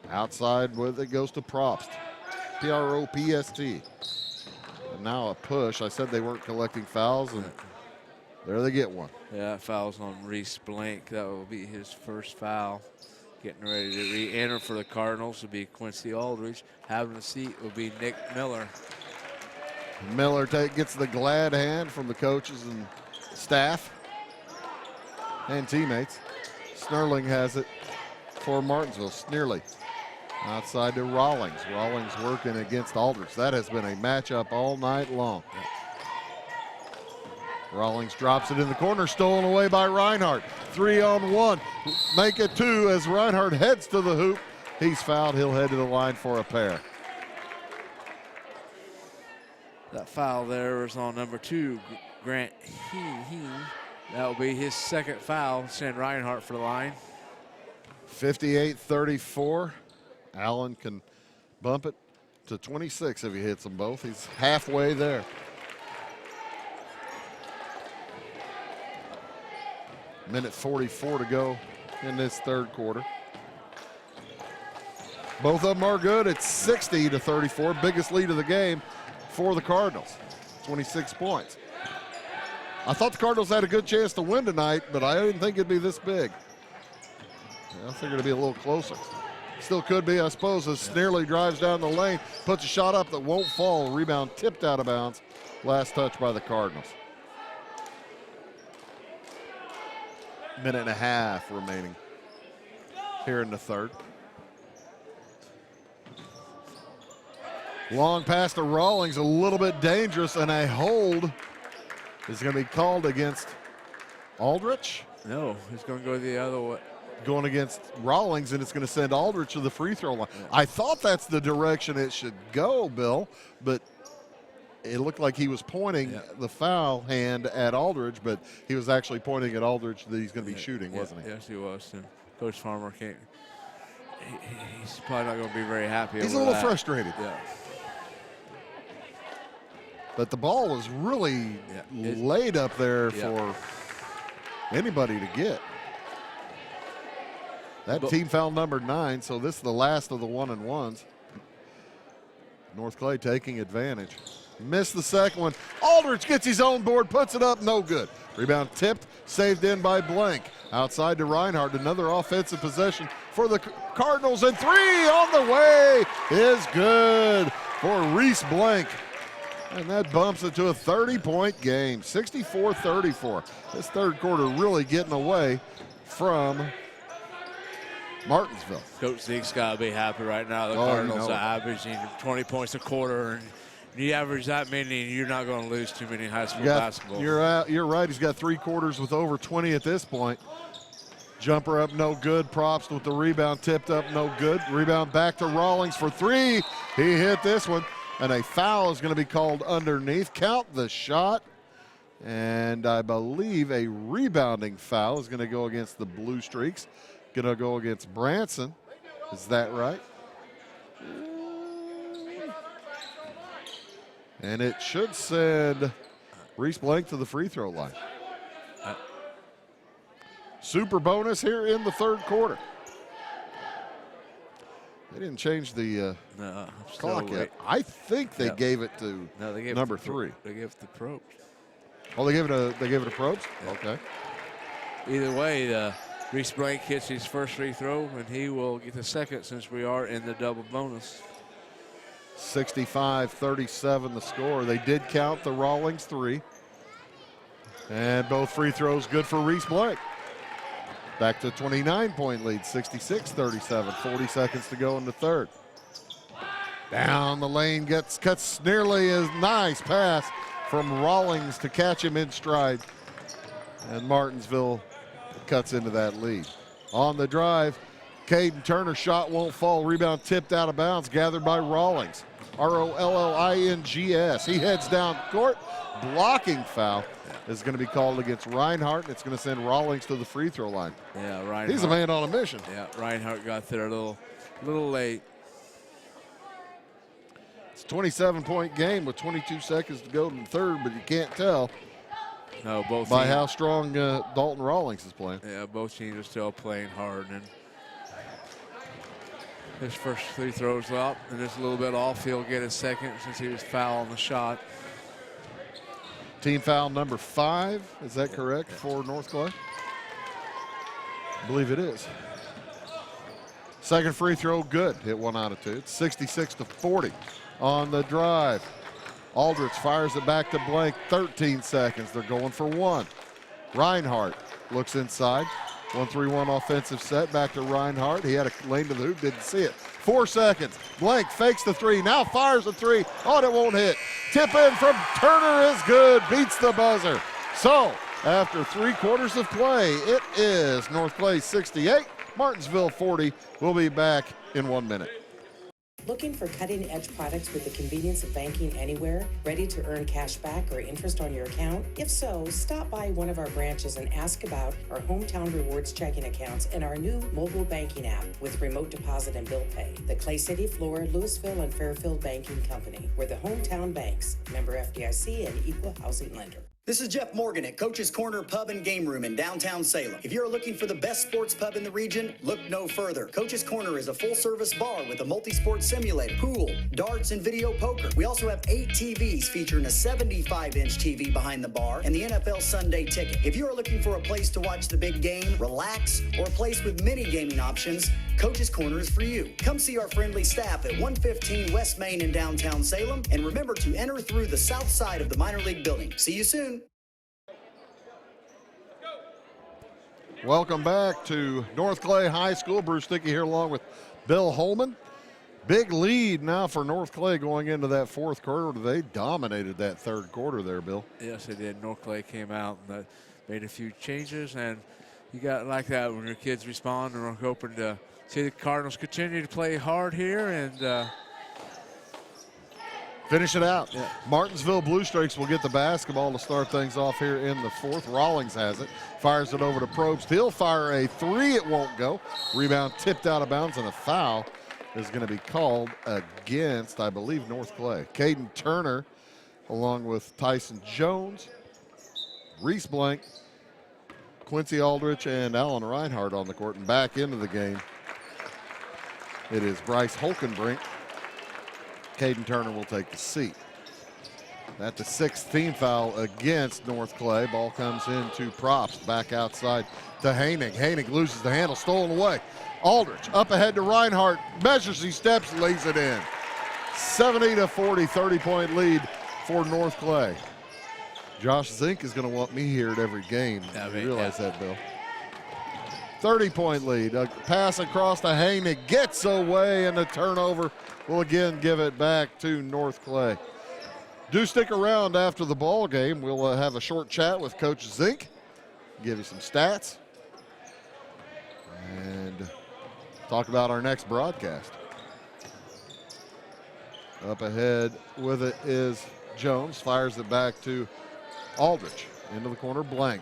Outside with it goes to Probst. P-R-O-P-S-T. And now a push. I said they weren't collecting fouls, and there they get one. Yeah, foul's on Reese Blank. That will be his first foul. Getting ready to re-enter for the Cardinals will be Quincy Aldridge. Having a seat will be Nick Miller. Miller gets the glad hand from the coaches and staff and teammates. Snurling has it for Martinsville. Snurley outside to Rawlings. Rawlings working against Aldridge. That has been a matchup all night long. Rawlings drops it in the corner, stolen away by Reinhardt. 3-on-1, make it two as Reinhardt heads to the hoop. He's fouled, he'll head to the line for a pair. That foul there is on number 2, Grant Heen. That will be his second foul, send Reinhardt for the line. 58-34. Allen can bump it to 26 if he hits them both. He's halfway there. Minute 44 to go in this third quarter. Both of them are good. It's 60-34, biggest lead of the game for the Cardinals, 26 points. I thought the Cardinals had a good chance to win tonight, but I didn't think it'd be this big. I figured it'd be a little closer. Still could be, I suppose, as Snurley drives down the lane, puts a shot up that won't fall. Rebound tipped out of bounds. Last touch by the Cardinals. Minute and a half remaining here in the third. Long pass to Rawlings, a little bit dangerous, and a hold is going to be called against Aldrich. No, he's going to go the other way. Going against Rawlings, and it's going to send Aldrich to the free throw line. Yeah. I thought that's the direction it should go, Bill, but it looked like he was pointing the foul hand at Aldridge, but he was actually pointing at Aldridge that he's going to be shooting, wasn't he? Yes, he was. And Coach Farmer can't. He's probably not going to be very happy. He's a little frustrated. Yeah. But the ball was really laid up there for anybody to get. That team foul number 9, so this is the last of the 1-and-1s. North Clay taking advantage. Missed the second one. Aldridge gets his own board, puts it up, no good. Rebound tipped, saved in by Blank. Outside to Reinhardt, another offensive possession for the Cardinals, and 3 on the way is good for Reese Blank. And that bumps it to a 30-point game, 64-34. This third quarter really getting away from Martinsville. Coach Zeke's got to be happy right now. The Cardinals are averaging 20 points a quarter, and you average that many, and you're not going to lose too many in high school basketball. You're right. He's got 3 quarters with over 20 at this point. Jumper up, no good. Probst with the rebound, tipped up, no good. Rebound back to Rawlings for 3. He hit this one, and a foul is going to be called underneath. Count the shot, and I believe a rebounding foul is going to go against the Blue Streaks. Going to go against Branson. Is that right? And it should send Reese Blank to the free throw line. Super bonus here in the third quarter. They didn't change the clock yet. I think they gave it to number 3. They gave it to Probst. Oh, they gave it to Probst? Yeah. Okay. Either way, Reese Blank hits his first free throw, and he will get the second since we are in the double bonus. 65-37 the score. They did count the Rawlings 3. And both free throws good for Reese Blank. Back to 29-point lead, 66-37. 40 seconds to go in the third. Down the lane, cuts nearly a nice pass from Rawlings to catch him in stride. And Martinsville cuts into that lead. On the drive, Caden Turner shot won't fall. Rebound tipped out of bounds, gathered by Rawlings. Rollings. He heads down court. Blocking foul is going to be called against Reinhardt, and it's going to send Rawlings to the free throw line. Yeah, Reinhardt. He's a man on a mission. Yeah, Reinhardt got there a little late. It's a 27-point game with 22 seconds to go in the third, but you can't tell No, both by teams, how strong Dalton Rawlings is playing. Yeah, both teams are still playing hard. And his first three throws up, and just a little bit off. He'll get his second since he was foul on the shot. Team foul number 5, is that correct, for North Clay? I believe it is. Second free throw, good. Hit 1 out of 2. It's 66-40 on the drive. Aldrich fires it back to Blank. 13 seconds. They're going for 1. Reinhardt looks inside. 1-3-1 offensive set. Back to Reinhardt. He had a lane to the hoop. Didn't see it. 4 seconds. Blank fakes the 3. Now fires the 3. Oh, it won't hit. Tip in from Turner is good. Beats the buzzer. So, after 3 quarters of play, it is North Clay 68, Martinsville 40. We'll be back in 1 minute. Looking for cutting-edge products with the convenience of banking anywhere? Ready to earn cash back or interest on your account? If so, stop by one of our branches and ask about our Hometown Rewards checking accounts and our new mobile banking app with remote deposit and bill pay. The Clay City, Florida, Louisville, and Fairfield Banking Company. We're the hometown banks, member FDIC, and equal housing lender. This is Jeff Morgan at Coach's Corner Pub and Game Room in downtown Salem. If you're looking for the best sports pub in the region, look no further. Coach's Corner is a full-service bar with a multi-sport simulator, pool, darts, and video poker. We also have 8 TVs featuring a 75-inch TV behind the bar and the NFL Sunday Ticket. If you are looking for a place to watch the big game, relax, or a place with many gaming options, Coach's Corner is for you. Come see our friendly staff at 115 West Main in downtown Salem, and remember to enter through the south side of the minor league building. See you soon. Welcome back to North Clay High School. Bruce Stickey here along with Bill Holman. Big lead now for North Clay going into that fourth quarter. They dominated that third quarter there, Bill. Yes, they did. North Clay came out and made a few changes, and you got like that when your kids respond, and we're hoping to see the Cardinals continue to play hard here and finish it out. Yeah. Martinsville Blue Streaks will get the basketball to start things off here in the fourth. Rawlings has it. Fires it over to Probst. He'll fire a 3. It won't go. Rebound tipped out of bounds, and a foul is going to be called against, I believe, North Clay. Caden Turner, along with Tyson Jones, Reese Blank, Quincy Aldrich, and Alan Reinhardt on the court. And back into the game, it is Bryce Holkenbrink. Caden Turner will take the seat. That's the 6th team foul against North Clay. Ball comes into Props. Back outside to Haining. Haining loses the handle, stolen away. Aldrich up ahead to Reinhardt. Measures, he steps, lays it in. 70-40, 30-point lead for North Clay. Josh Zink is going to want me here at every game. I You realize that, Bill. 30-point lead. A pass across to Haining. Gets away, and the turnover will again give it back to North Clay. Do stick around after the ball game. We'll have a short chat with Coach Zink, give you some stats, and talk about our next broadcast. Up ahead with it is Jones. Fires it back to Aldrich. Into the corner, Blank.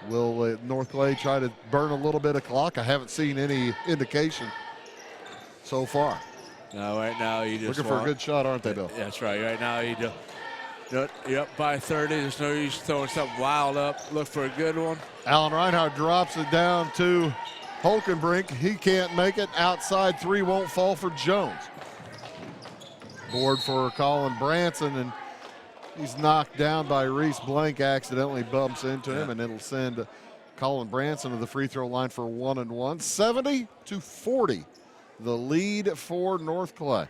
Will North Clay try to burn a little bit of clock? I haven't seen any indication so far. No, right now you just looking for a good shot, aren't they, Bill? That's right. Right now you're up by 30. There's no use throwing something wild up. Look for a good one. Alan Reinhardt drops it down to Holkenbrink. He can't make it. Outside 3 won't fall for Jones. Board for Colin Branson, and he's knocked down by Reese Blank. Accidentally bumps into him, and it'll send Colin Branson to the free throw line for 1-1. 70-40. The lead for North Clay.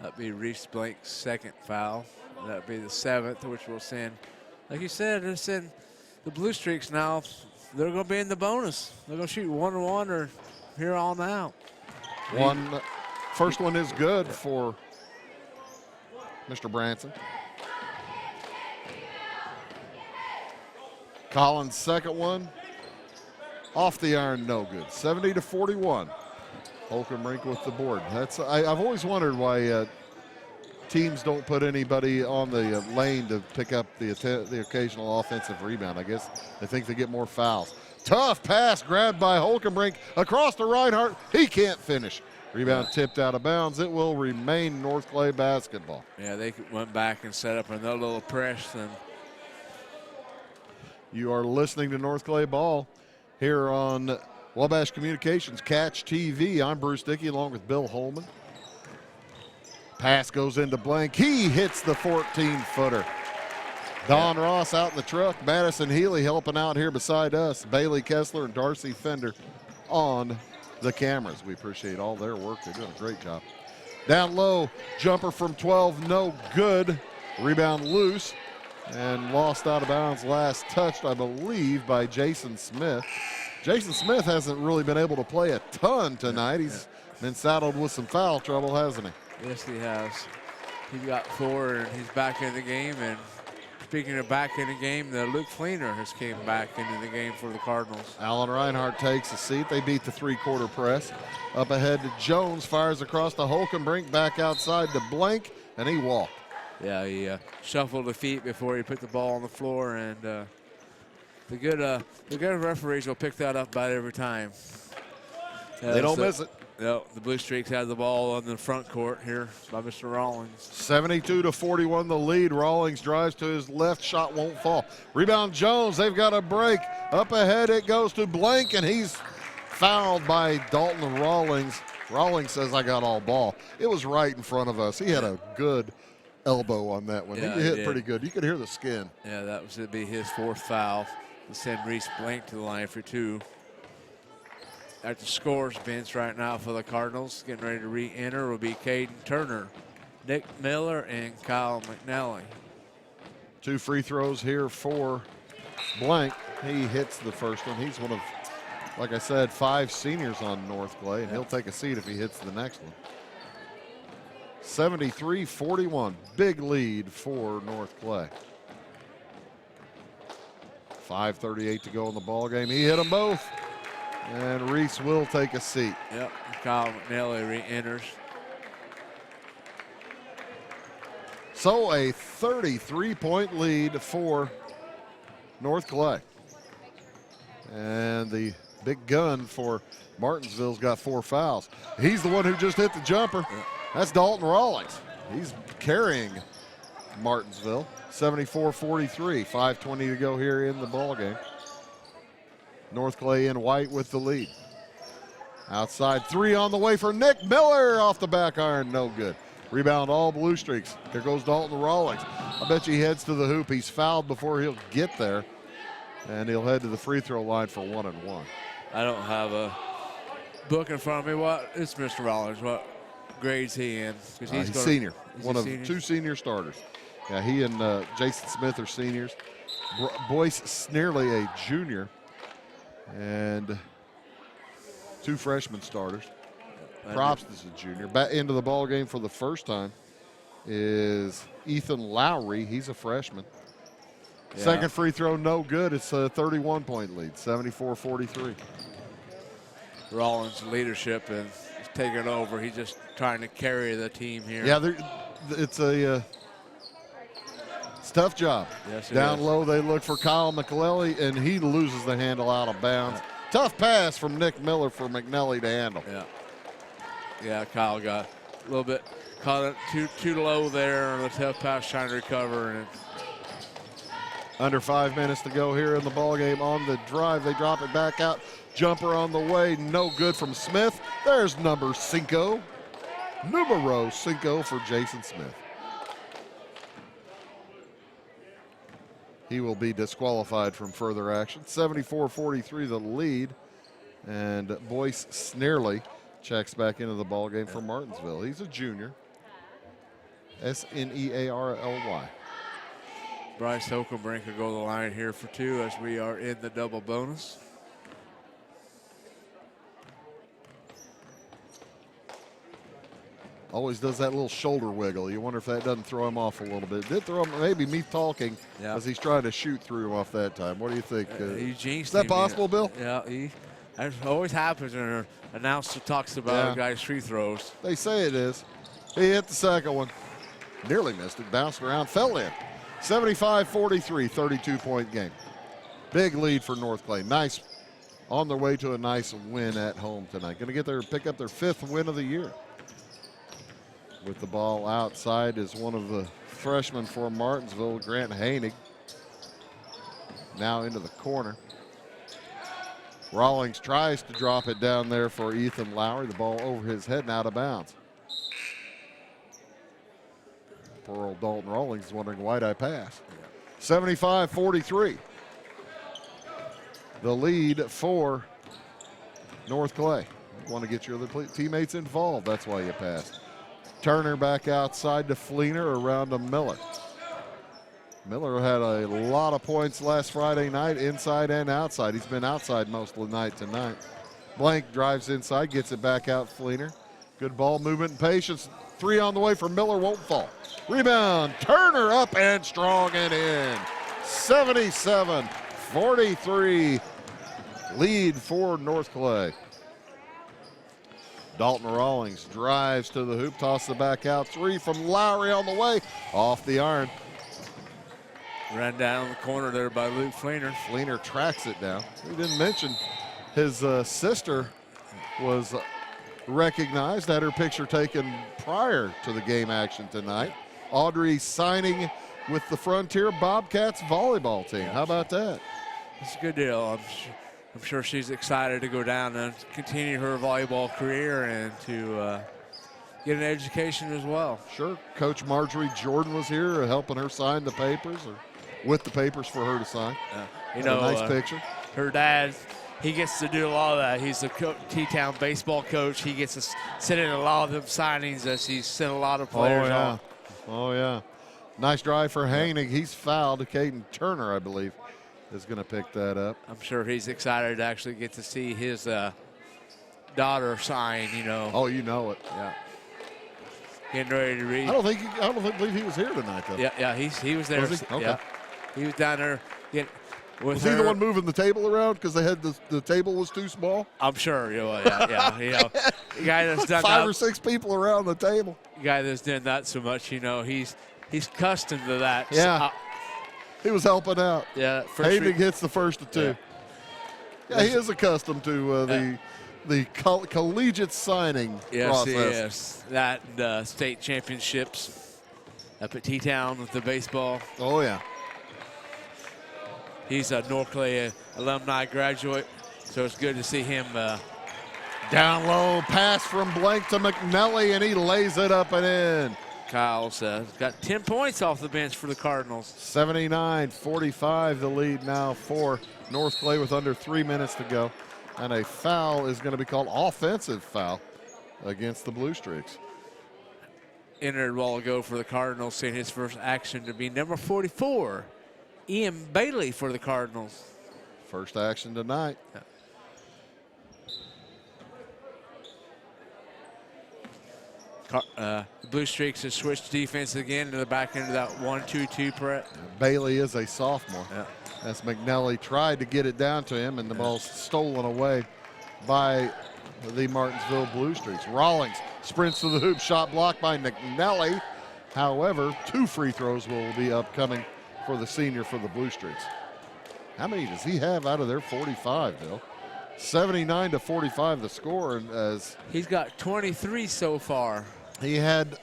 That'd be Reese Blank's 2nd foul. That'd be the 7th, which will send, like you said, it'll send the Blue Streaks now. They're going to be in the bonus. They're going to shoot 1-1 or here on out. First one is good for Mr. Branson. Colin's second one Off the iron, no good. 70-41. Holcombrink with the board. I've always wondered why teams don't put anybody on the lane to pick up the occasional offensive rebound. I guess they think they get more fouls. Tough pass grabbed by Holcombrink across to Reinhardt. He can't finish. Rebound tipped out of bounds. It will remain North Clay basketball. Yeah, they went back and set up another little press. And you are listening to North Clay Ball here on Wabash Communications Catch TV. I'm Bruce Dickey along with Bill Holman. Pass goes into Blank. He hits the 14-footer. Don Ross out in the truck. Madison Healy helping out here beside us. Bailey Kessler and Darcy Fender on the cameras. We appreciate all their work. They're doing a great job. Down low, jumper from 12, no good. Rebound loose and lost out of bounds. Last touched, I believe, by Jason Smith. Jason Smith hasn't really been able to play a ton tonight. He's been saddled with some foul trouble, hasn't he? Yes, he has. He's got 4, and he's back in the game. And speaking of back in the game, Luke Fleener has came back into the game for the Cardinals. Alan Reinhardt takes a seat. They beat the three-quarter press. Up ahead to Jones, fires across to Holcombrink, back outside to Blank, and he walked. Yeah, he shuffled the feet before he put the ball on the floor, and the good referees will pick that up about every time. They don't miss it. No, the Blue Streaks have the ball on the front court here by Mr. Rawlings. 72-41 the lead. Rawlings drives to his left, shot won't fall. Rebound Jones, they've got a break. Up ahead it goes to Blank, and he's fouled by Dalton Rawlings. Rawlings says, I got all ball. It was right in front of us. He had a good elbow on that one. Yeah, he hit pretty good. You could hear the skin. Yeah, that was to be his 4th foul to send Reese Blank to the line for 2. At the scores bench right now for the Cardinals, getting ready to re-enter will be Caden Turner, Nick Miller, and Kyle McNally. 2 free throws here for Blank. He hits the first one. He's one of, like I said, 5 seniors on North Clay, and he'll take a seat if he hits the next one. 73-41, big lead for North Clay. 5:38 to go in the ball game. He hit them both. And Reese will take a seat. Yep, Kyle McNally re-enters. So a 33-point lead for North Clay. And the big gun for Martinsville's got 4 fouls. He's the one who just hit the jumper. That's Dalton Rawlings. He's carrying Martinsville. 74-43, 5:20 to go here in the ball game. North Clay in white with the lead. Outside 3 on the way for Nick Miller off the back iron, no good. Rebound all Blue Streaks. Here goes Dalton Rawlings. I bet you he heads to the hoop. He's fouled before he'll get there. And he'll head to the free throw line for 1 and 1. I don't have a book in front of me. It's Mr. Rawlings. What grade's he in? He's senior. One of 2 senior starters. Yeah, he and Jason Smith are seniors. Boyce Sneerly, a junior. And 2 freshman starters. Probst is a junior. Back into the ball game for the first time is Ethan Lowry. He's a freshman. Yeah. Second free throw, no good. It's a 31-point lead, 74-43. Rawlings' leadership and he's taking over. He's just trying to carry the team here. Yeah, it's a tough job. Yes, down low, they look for Kyle McNally, and he loses the handle out of bounds. Yeah. Tough pass from Nick Miller for McNally to handle. Yeah, Kyle got a little bit caught it too low there on the tough pass, trying to recover. And under 5 minutes to go here in the ball game. On the drive, they drop it back out. Jumper on the way, no good from Smith. There's numero 5 for Jason Smith. He will be disqualified from further action. 74-43 the lead. And Boyce Sneerly checks back into the ballgame for Martinsville. He's a junior. Snearly. Bryce Holcombrink will go to the line here for 2 as we are in the double bonus. Always does that little shoulder wiggle. You wonder if that doesn't throw him off a little bit. Did throw him, maybe me talking as he's trying to shoot through him off that time. What do you think? Is that possible, Bill? Yeah, that always happens when an announcer talks about a guy's free throws. They say it is. He hit the second one. Nearly missed it. Bounced around. Fell in. 75-43, 32-point game. Big lead for North Clay. Nice. On their way to a nice win at home tonight. Going to pick up their 5th win of the year. With the ball outside is one of the freshmen for Martinsville, Grant Hainig. Now into the corner. Rawlings tries to drop it down there for Ethan Lowry. The ball over his head and out of bounds. Poor old Dalton Rawlings is wondering, why'd I pass? 75-43. The lead for North Clay. You want to get your other teammates involved. That's why you passed. Turner back outside to Fleener, around to Miller. Miller had a lot of points last Friday night, inside and outside. He's been outside most of the night tonight. Blank drives inside, gets it back out, Fleener. Good ball movement and patience. 3 on the way for Miller, won't fall. Rebound, Turner up and strong and in. 77-43, lead for North Clay. Dalton Rawlings drives to the hoop, tosses it back out. 3 from Lowry on the way, off the iron. Ran down the corner there by Luke Fleener. Fleener tracks it down. We didn't mention his sister was recognized, had her picture taken prior to the game action tonight. Audrey signing with the Frontier Bobcats volleyball team. How about that? It's a good deal. I'm sure she's excited to go down and continue her volleyball career and to get an education as well. Sure. Coach Marjorie Jordan was here helping her sign the papers, or with the papers for her to sign. You know, nice picture. Her dad, he gets to do a lot of that. He's the T-Town baseball coach. He gets to sit in a lot of them signings as he's sent a lot of players on. Oh, yeah. Nice drive for Hainig. He's fouled. Caden Turner, I believe, is going to pick that up. I'm sure he's excited to actually get to see his daughter sign, you know. Oh, you know it. Yeah. Getting ready to read. I don't believe he was here tonight, though. Yeah, he was there. Was he? Okay. Yeah. He was down there was he the one moving the table around because they had the table was too small? I'm sure. Yeah. You know, the guy that's done 5 or 6 people around the table. The guy that's done that so much, you know, he's accustomed to that. Yeah. So, he was helping out. Yeah. Hainig hits the first of 2. Yeah, he is accustomed to the collegiate signing process. Yes, that and state championships up at T-Town with the baseball. Oh, yeah. He's a North Clay alumni graduate, so it's good to see him. Down low, pass from Blank to McNelly, and he lays it up and in. Kyle's got 10 points off the bench for the Cardinals. 79-45, the lead now for North Clay with under 3 minutes to go. And a foul is going to be called, offensive foul, against the Blue Streaks. Entered a while ago for the Cardinals, seeing his first action to be number 44, Ian Bailey for the Cardinals. First action tonight. The Blue Streaks have switched defense again to the back end of that 1-2-2 prep. Bailey is a sophomore. Yeah. As McNelly tried to get it down to him, and the ball's stolen away by the Martinsville Blue Streaks. Rawlings sprints to the hoop, shot blocked by McNelly. However, 2 free throws will be upcoming for the senior for the Blue Streaks. How many does he have out of their 45, Bill? 79-45 the score, and as he's got 23 so far. He had,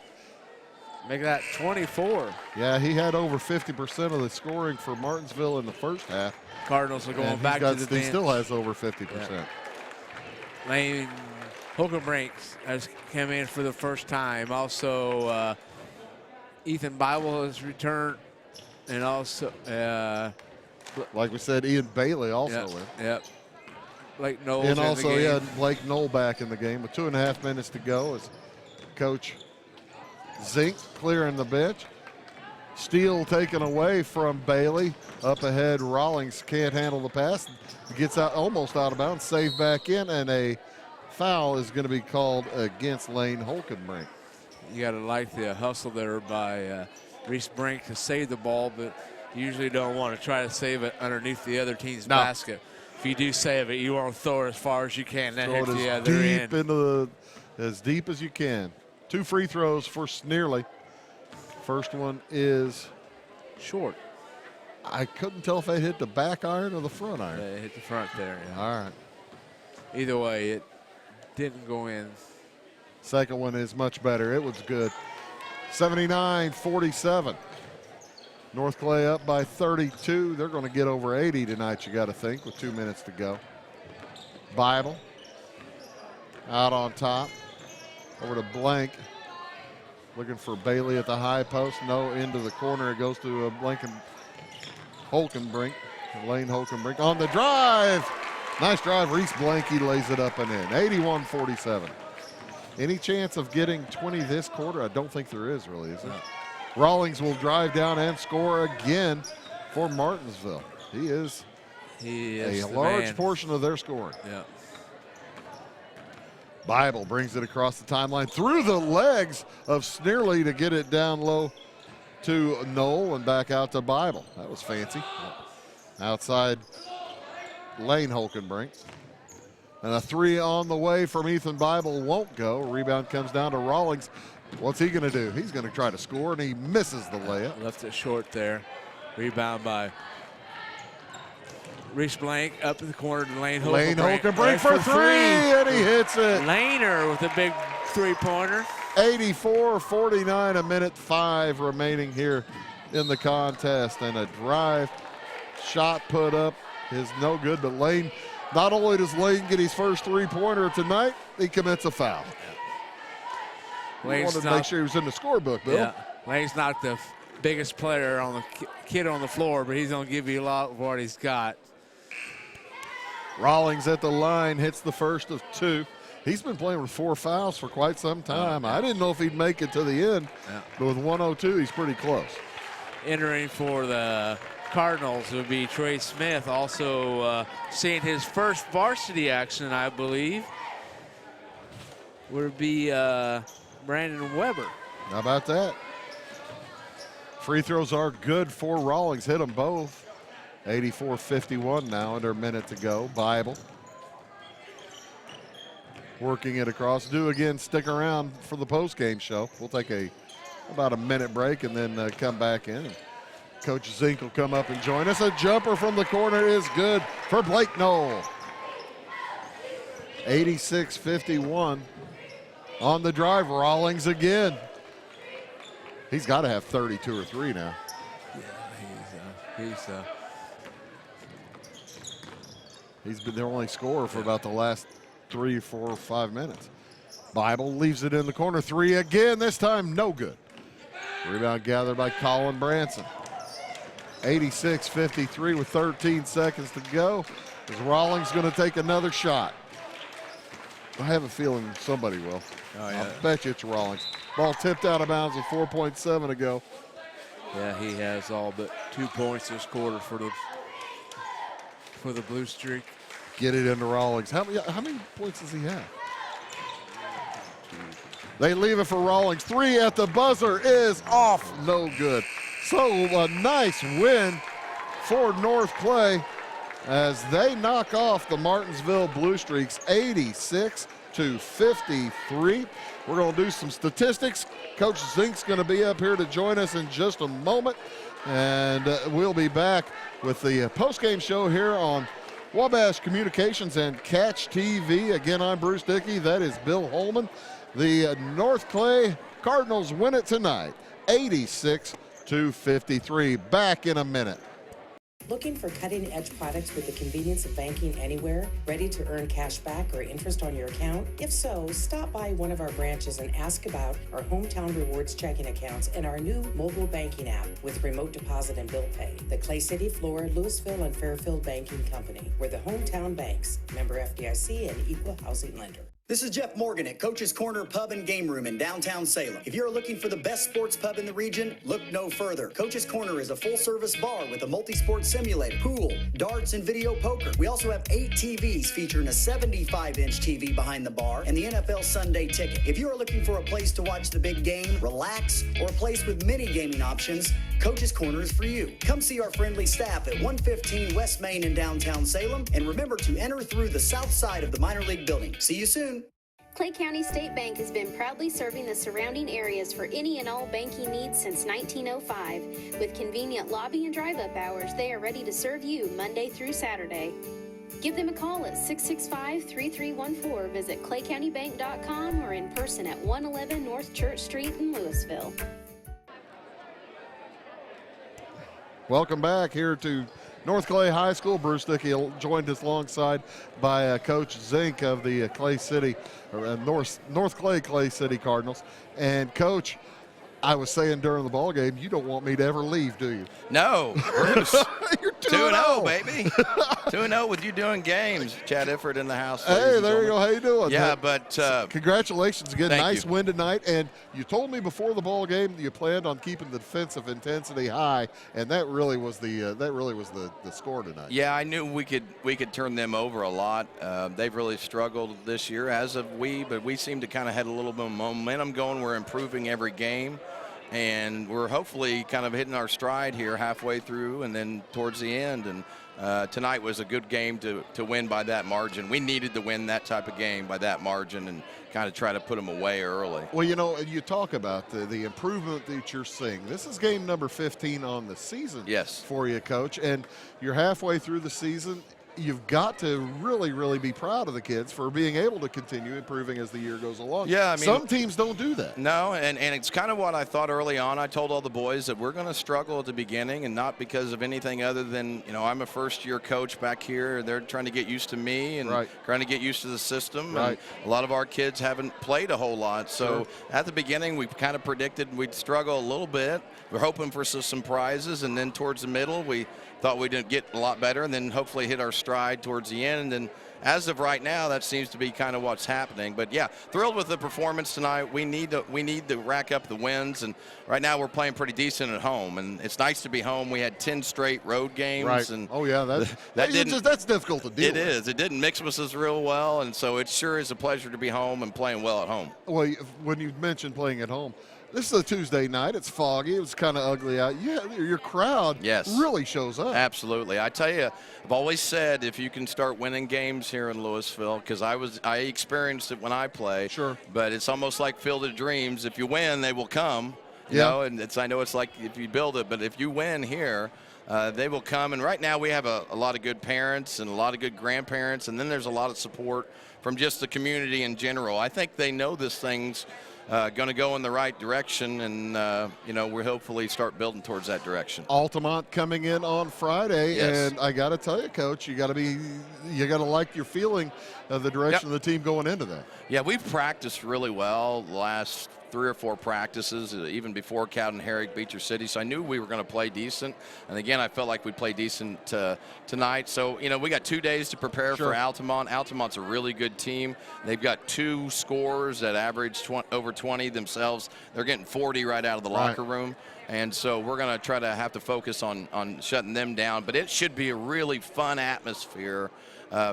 make that 24. Yeah, he had over 50% of the scoring for Martinsville in the first half. Cardinals are going back to the bench. He still has over 50%. Yeah. Lane Hulkenbrink has come in for the first time. Also, Ethan Bible has returned, and also, like we said, Ian Bailey also in. Yep. Blake Knowles and also, in the game. Blake Knoll back in the game with 2.5 minutes to go as Coach Zink clearing the bench. Steal taken away from Bailey. Up ahead, Rawlings can't handle the pass. Gets out almost out of bounds, saved back in, and a foul is going to be called against Lane Hulkenbrink. You got to like the hustle there by Reese Brink to save the ball, but you usually don't want to try to save it underneath the other team's basket. If you do save it, you want to throw it as far as you can. Then hit the other end. As deep as you can. 2 free throws for Sneerly. First one is short. I couldn't tell if they hit the back iron or the front iron. They hit the front there. Yeah. All right. Either way, it didn't go in. Second one is much better. It was good. 79-47. North Clay up by 32. They're going to get over 80 tonight, you got to think, with 2 minutes to go. Bible out on top. Over to Blank. Looking for Bailey at the high post. No, into the corner. It goes to Lincoln Holkenbrink. Lane Holkenbrink on the drive. Nice drive. Reese Blanky lays it up and in. 81-47. Any chance of getting 20 this quarter? I don't think there is really, is there? No. Rawlings will drive down and score again for Martinsville. He is a large portion of their scoring. Yeah. Bible brings it across the timeline through the legs of Sneerly to get it down low to Knoll and back out to Bible. That was fancy. Outside Lane Holkenbrink. And a 3 on the way from Ethan Bible won't go. Rebound comes down to Rawlings. What's he going to do? He's going to try to score, and he misses the layup. Left it short there. Rebound by Reese Blank up in the corner to Lane Holkenbrink. Lane Holkenbrink for 3, and he hits it. Laner with a big three-pointer. 84-49, a minute 5 remaining here in the contest. And a drive shot put up is no good, but Lane, not only does Lane get his first three-pointer tonight, he commits a foul. We wanted to make sure he was in the scorebook, Bill. Yeah, Lane's not the biggest player on the kid on the floor, but he's going to give you a lot of what he's got. Rawlings at the line, hits the first of 2. He's been playing with 4 fouls for quite some time. I didn't know if he'd make it to the end, but with 1:02, he's pretty close. Entering for the Cardinals would be Trey Smith, also seeing his first varsity action, I believe, would be Brandon Weber. How about that? Free throws are good for Rawlings. Hit them both. 84-51 now, under a minute to go. Bible working it across. Do again, stick around for the post-game show. We'll take about a minute break and then come back in. Coach Zink will come up and join us. A jumper from the corner is good for Blake Knoll. 86-51 on the drive. Rawlings again. He's got to have 32 or 3 now. Yeah, he's been their only scorer for about the last 3, 4, 5 minutes. Bible leaves it in the corner. 3 again, this time no good. Rebound gathered by Colin Branson. 86-53 with 13 seconds to go. Is Rawlings going to take another shot? I have a feeling somebody will. Oh, yeah. I bet you it's Rawlings. Ball tipped out of bounds with 4.7 to go. Yeah, he has all but 2 points this quarter for the blue streak. Get it into Rawlings. How many points does he have? They leave it for Rawlings. 3 at the buzzer is off. No good. So a nice win for North Clay as they knock off the Martinsville Blue Streaks 86-53. We're going to do some statistics. Coach Zink's going to be up here to join us in just a moment. And we'll be back with the postgame show here on Wabash Communications and Catch TV. Again, I'm Bruce Dickey. That is Bill Holman. The North Clay Cardinals win it tonight, 86-53. Back in a minute. Looking for cutting-edge products with the convenience of banking anywhere? Ready to earn cash back or interest on your account? If so, stop by one of our branches and ask about our Hometown Rewards checking accounts and our new mobile banking app with remote deposit and bill pay. The Clay City, Florida, Louisville, and Fairfield Banking Company. We're the hometown banks. Member FDIC and equal housing lender. This is Jeff Morgan at Coach's Corner Pub and Game Room in downtown Salem. If you're looking for the best sports pub in the region, look no further. Coach's Corner is a full-service bar with a multi-sport simulator, pool, darts, and video poker. We also have 8 TVs featuring a 75-inch TV behind the bar and the NFL Sunday Ticket. If you are looking for a place to watch the big game, relax, or a place with many gaming options, Coach's Corner is for you. Come see our friendly staff at 115 West Main in downtown Salem, and remember to enter through the south side of the minor league building. See you soon. Clay County State Bank has been proudly serving the surrounding areas for any and all banking needs since 1905. With convenient lobby and drive-up hours, they are ready to serve you Monday through Saturday. Give them a call at 665-3314. Visit claycountybank.com or in person at 111 North Church Street in Louisville. Welcome back here to North Clay High School. Bruce Dickey joined us alongside by Coach Zink of the Clay City, North Clay City Cardinals. And Coach, I was saying during the ball game, you don't want me to ever leave, do you? No, Bruce. You're 2-0, baby. 2-0 with you doing games. Chad Ifford in the house. Hey, there you go. How you doing? Yeah, but congratulations again. Nice you. win tonight. And you told me before the ball game that you planned on keeping the defensive intensity high, and that really was the score tonight. Yeah, I knew we could turn them over a lot. They've really struggled this year, as have we, but we seem to kind of had a little bit of momentum going. We're improving every game. And we're hopefully kind of hitting our stride here halfway through and then towards the end. And tonight was a good game to win by that margin. We needed to win that type of game by that margin and kind of try to put them away early. Well, you know, you talk about the improvement that you're seeing. This is game number 15 on the season for you, Coach. And you're halfway through the season. You've got to really, really be proud of the kids for being able to continue improving as the year goes along. Yeah, I mean, some teams don't do that. No, and it's kind of what I thought early on. I told all the boys that we're going to struggle at the beginning, and not because of anything other than, you know, I'm a first-year coach back here. They're trying to get used to me and trying to get used to the system. And a lot of our kids haven't played a whole lot. So at the beginning, we kind of predicted we'd struggle a little bit. We're hoping for some surprises, and then towards the middle, we thought we'd get a lot better and then hopefully hit our stride towards the end. And as of right now, that seems to be kind of what's happening. But yeah, thrilled with the performance tonight. We need to rack up the wins, and right now we're playing pretty decent at home, and it's nice to be home. We had 10 straight road games, and that's difficult to deal with. It is. It didn't mix with us real well, and so it sure is a pleasure to be home and playing well at home. Well, when you mentioned playing at home, this is a Tuesday night. It's foggy. It was kind of ugly out. Yeah, your crowd really shows up. Absolutely. I tell you, I've always said if you can start winning games here in Louisville, because I experienced it when I play. Sure. But it's almost like Field of Dreams. If you win, they will come. You know, and I know it's like if you build it, but if you win here, they will come. And right now we have a lot of good parents and a lot of good grandparents, and then there's a lot of support from just the community in general. I think they know this thing's going to go in the right direction, and you know, we'll hopefully start building towards that direction. Altamont coming in on Friday, and I got to tell you, Coach, you got to like your feeling of the direction of the team going into that. Yeah, we've practiced really well the last 3 or 4 practices, even before Cowden Herrick beat your city. So I knew we were going to play decent. And again, I felt like we'd play decent tonight. So, you know, we got 2 days to prepare for Altamont. Altamont's a really good team. They've got 2 scorers that average over 20 themselves. They're getting 40 right out of the locker room. And so we're going to try to have to focus on shutting them down. But it should be a really fun atmosphere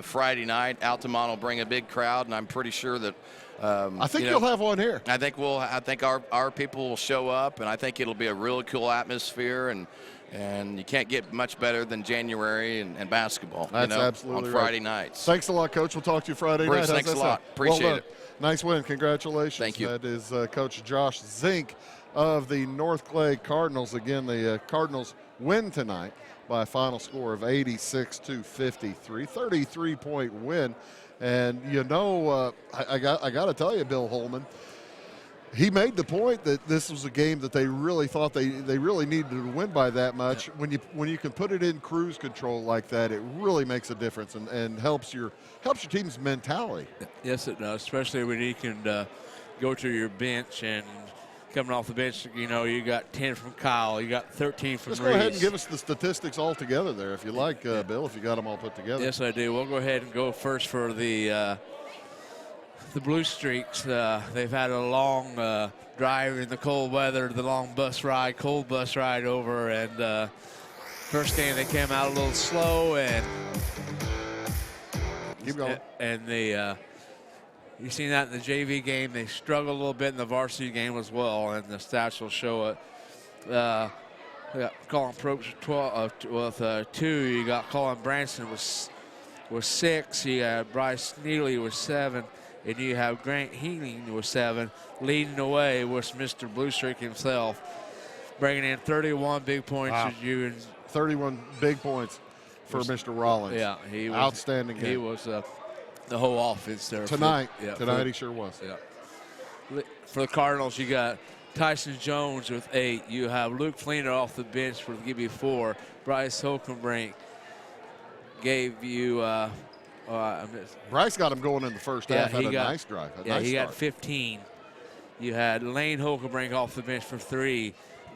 Friday night. Altamont will bring a big crowd, and I'm pretty sure that I think you'll have one here. I think our people will show up, and I think it'll be a really cool atmosphere, and you can't get much better than January and basketball. That's absolutely on Friday nights. Thanks a lot, Coach. We'll talk to you Friday night. Thanks a lot. Appreciate it. Nice win. Congratulations. Thank you. That is Coach Josh Zink of the North Clay Cardinals. Again, the Cardinals win tonight by a final score of 86-53, 33-point win. And, you know, I got to tell you, Bill Holman, he made the point that this was a game that they really thought they really needed to win by that much. Yeah. When you can put it in cruise control like that, it really makes a difference and helps your team's mentality. Yes, it does, especially when you can go to your bench and coming off the bench, you know, you got 10 from Kyle, you got 13 from Reese. Let's go ahead and give us the statistics all together there, if you like, Bill, if you got them all put together. Yes, I do. We'll go ahead and go first for the the Blue Streaks, they've had a long drive in the cold weather, the long bus ride, cold bus ride over, and first game they came out a little slow, and keep going. And they you've seen that in the JV game. They struggled a little bit in the varsity game as well, and the stats will show it. Colin Probst with 2. You got Colin Branson with 6. You got Bryce Neely with 7. And you have Grant Healing with 7. Leading the way was Mr. Blue Streak himself, bringing in 31 big points. Wow. 31 big points for Mr. Rollins. Yeah, he was outstanding game. He was the whole offense there tonight. For, he sure was. Yeah. For the Cardinals, you got Tyson Jones with 8. You have Luke Fleener off the bench for give you 4. Bryce Holkenbrink gave you. Bryce got him going in the first half. Had a nice drive. He got 15. You had Lane Holkenbrink off the bench for 3.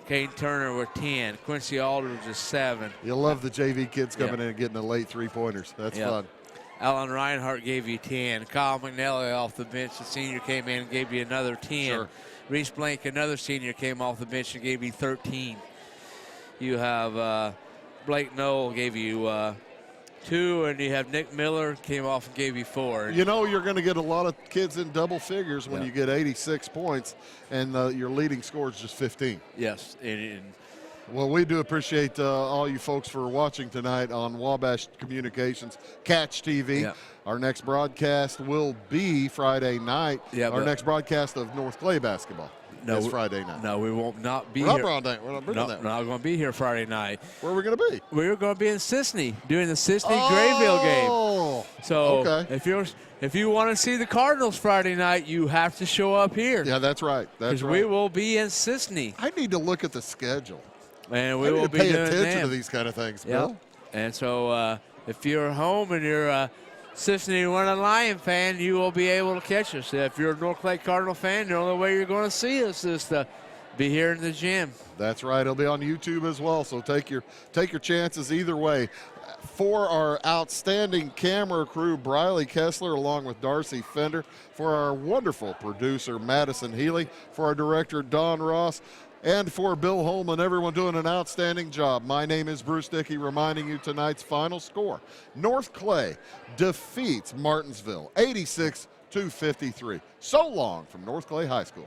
Caden Turner with 10. Quincy Aldridge with 7. You love the JV kids coming in and getting the late 3-pointers. That's fun. Alan Reinhart gave you 10. Kyle McNally off the bench, the senior, came in and gave you another 10. Sure. Reese Blank, another senior, came off the bench and gave you 13. You have Blake Knoll gave you 2, and you have Nick Miller came off and gave you 4. You know you're going to get a lot of kids in double figures when you get 86 points, and your leading score is just 15. Yes. Well, we do appreciate all you folks for watching tonight on Wabash Communications Catch TV. Yeah. Our next broadcast will be Friday night. Yeah, our next broadcast of North Clay basketball is Friday night. No, we won't not be We're here. We're not going to be here Friday night. Where are we going to be? We're going to be in Sisney doing the Sisney-Grayville game. So if you want to see the Cardinals Friday night, you have to show up here. Yeah, that's right. Because we will be in Sisney. I need to look at the schedule. And we I will need to be pay doing attention to these kind of things, Bill. And so if you're home and you're a Sisney Running Lion fan, you will be able to catch us. If you're a North Clay Cardinal fan, the only way you're going to see us is to be here in the gym. That's right. It'll be on YouTube as well, so take your chances either way. For our outstanding camera crew, Briley Kessler, along with Darcy Fender. For our wonderful producer, Madison Healy. For our director, Don Ross. And for Bill Holman, everyone doing an outstanding job. My name is Bruce Dickey, reminding you tonight's final score. North Clay defeats Martinsville, 86-53. So long from North Clay High School.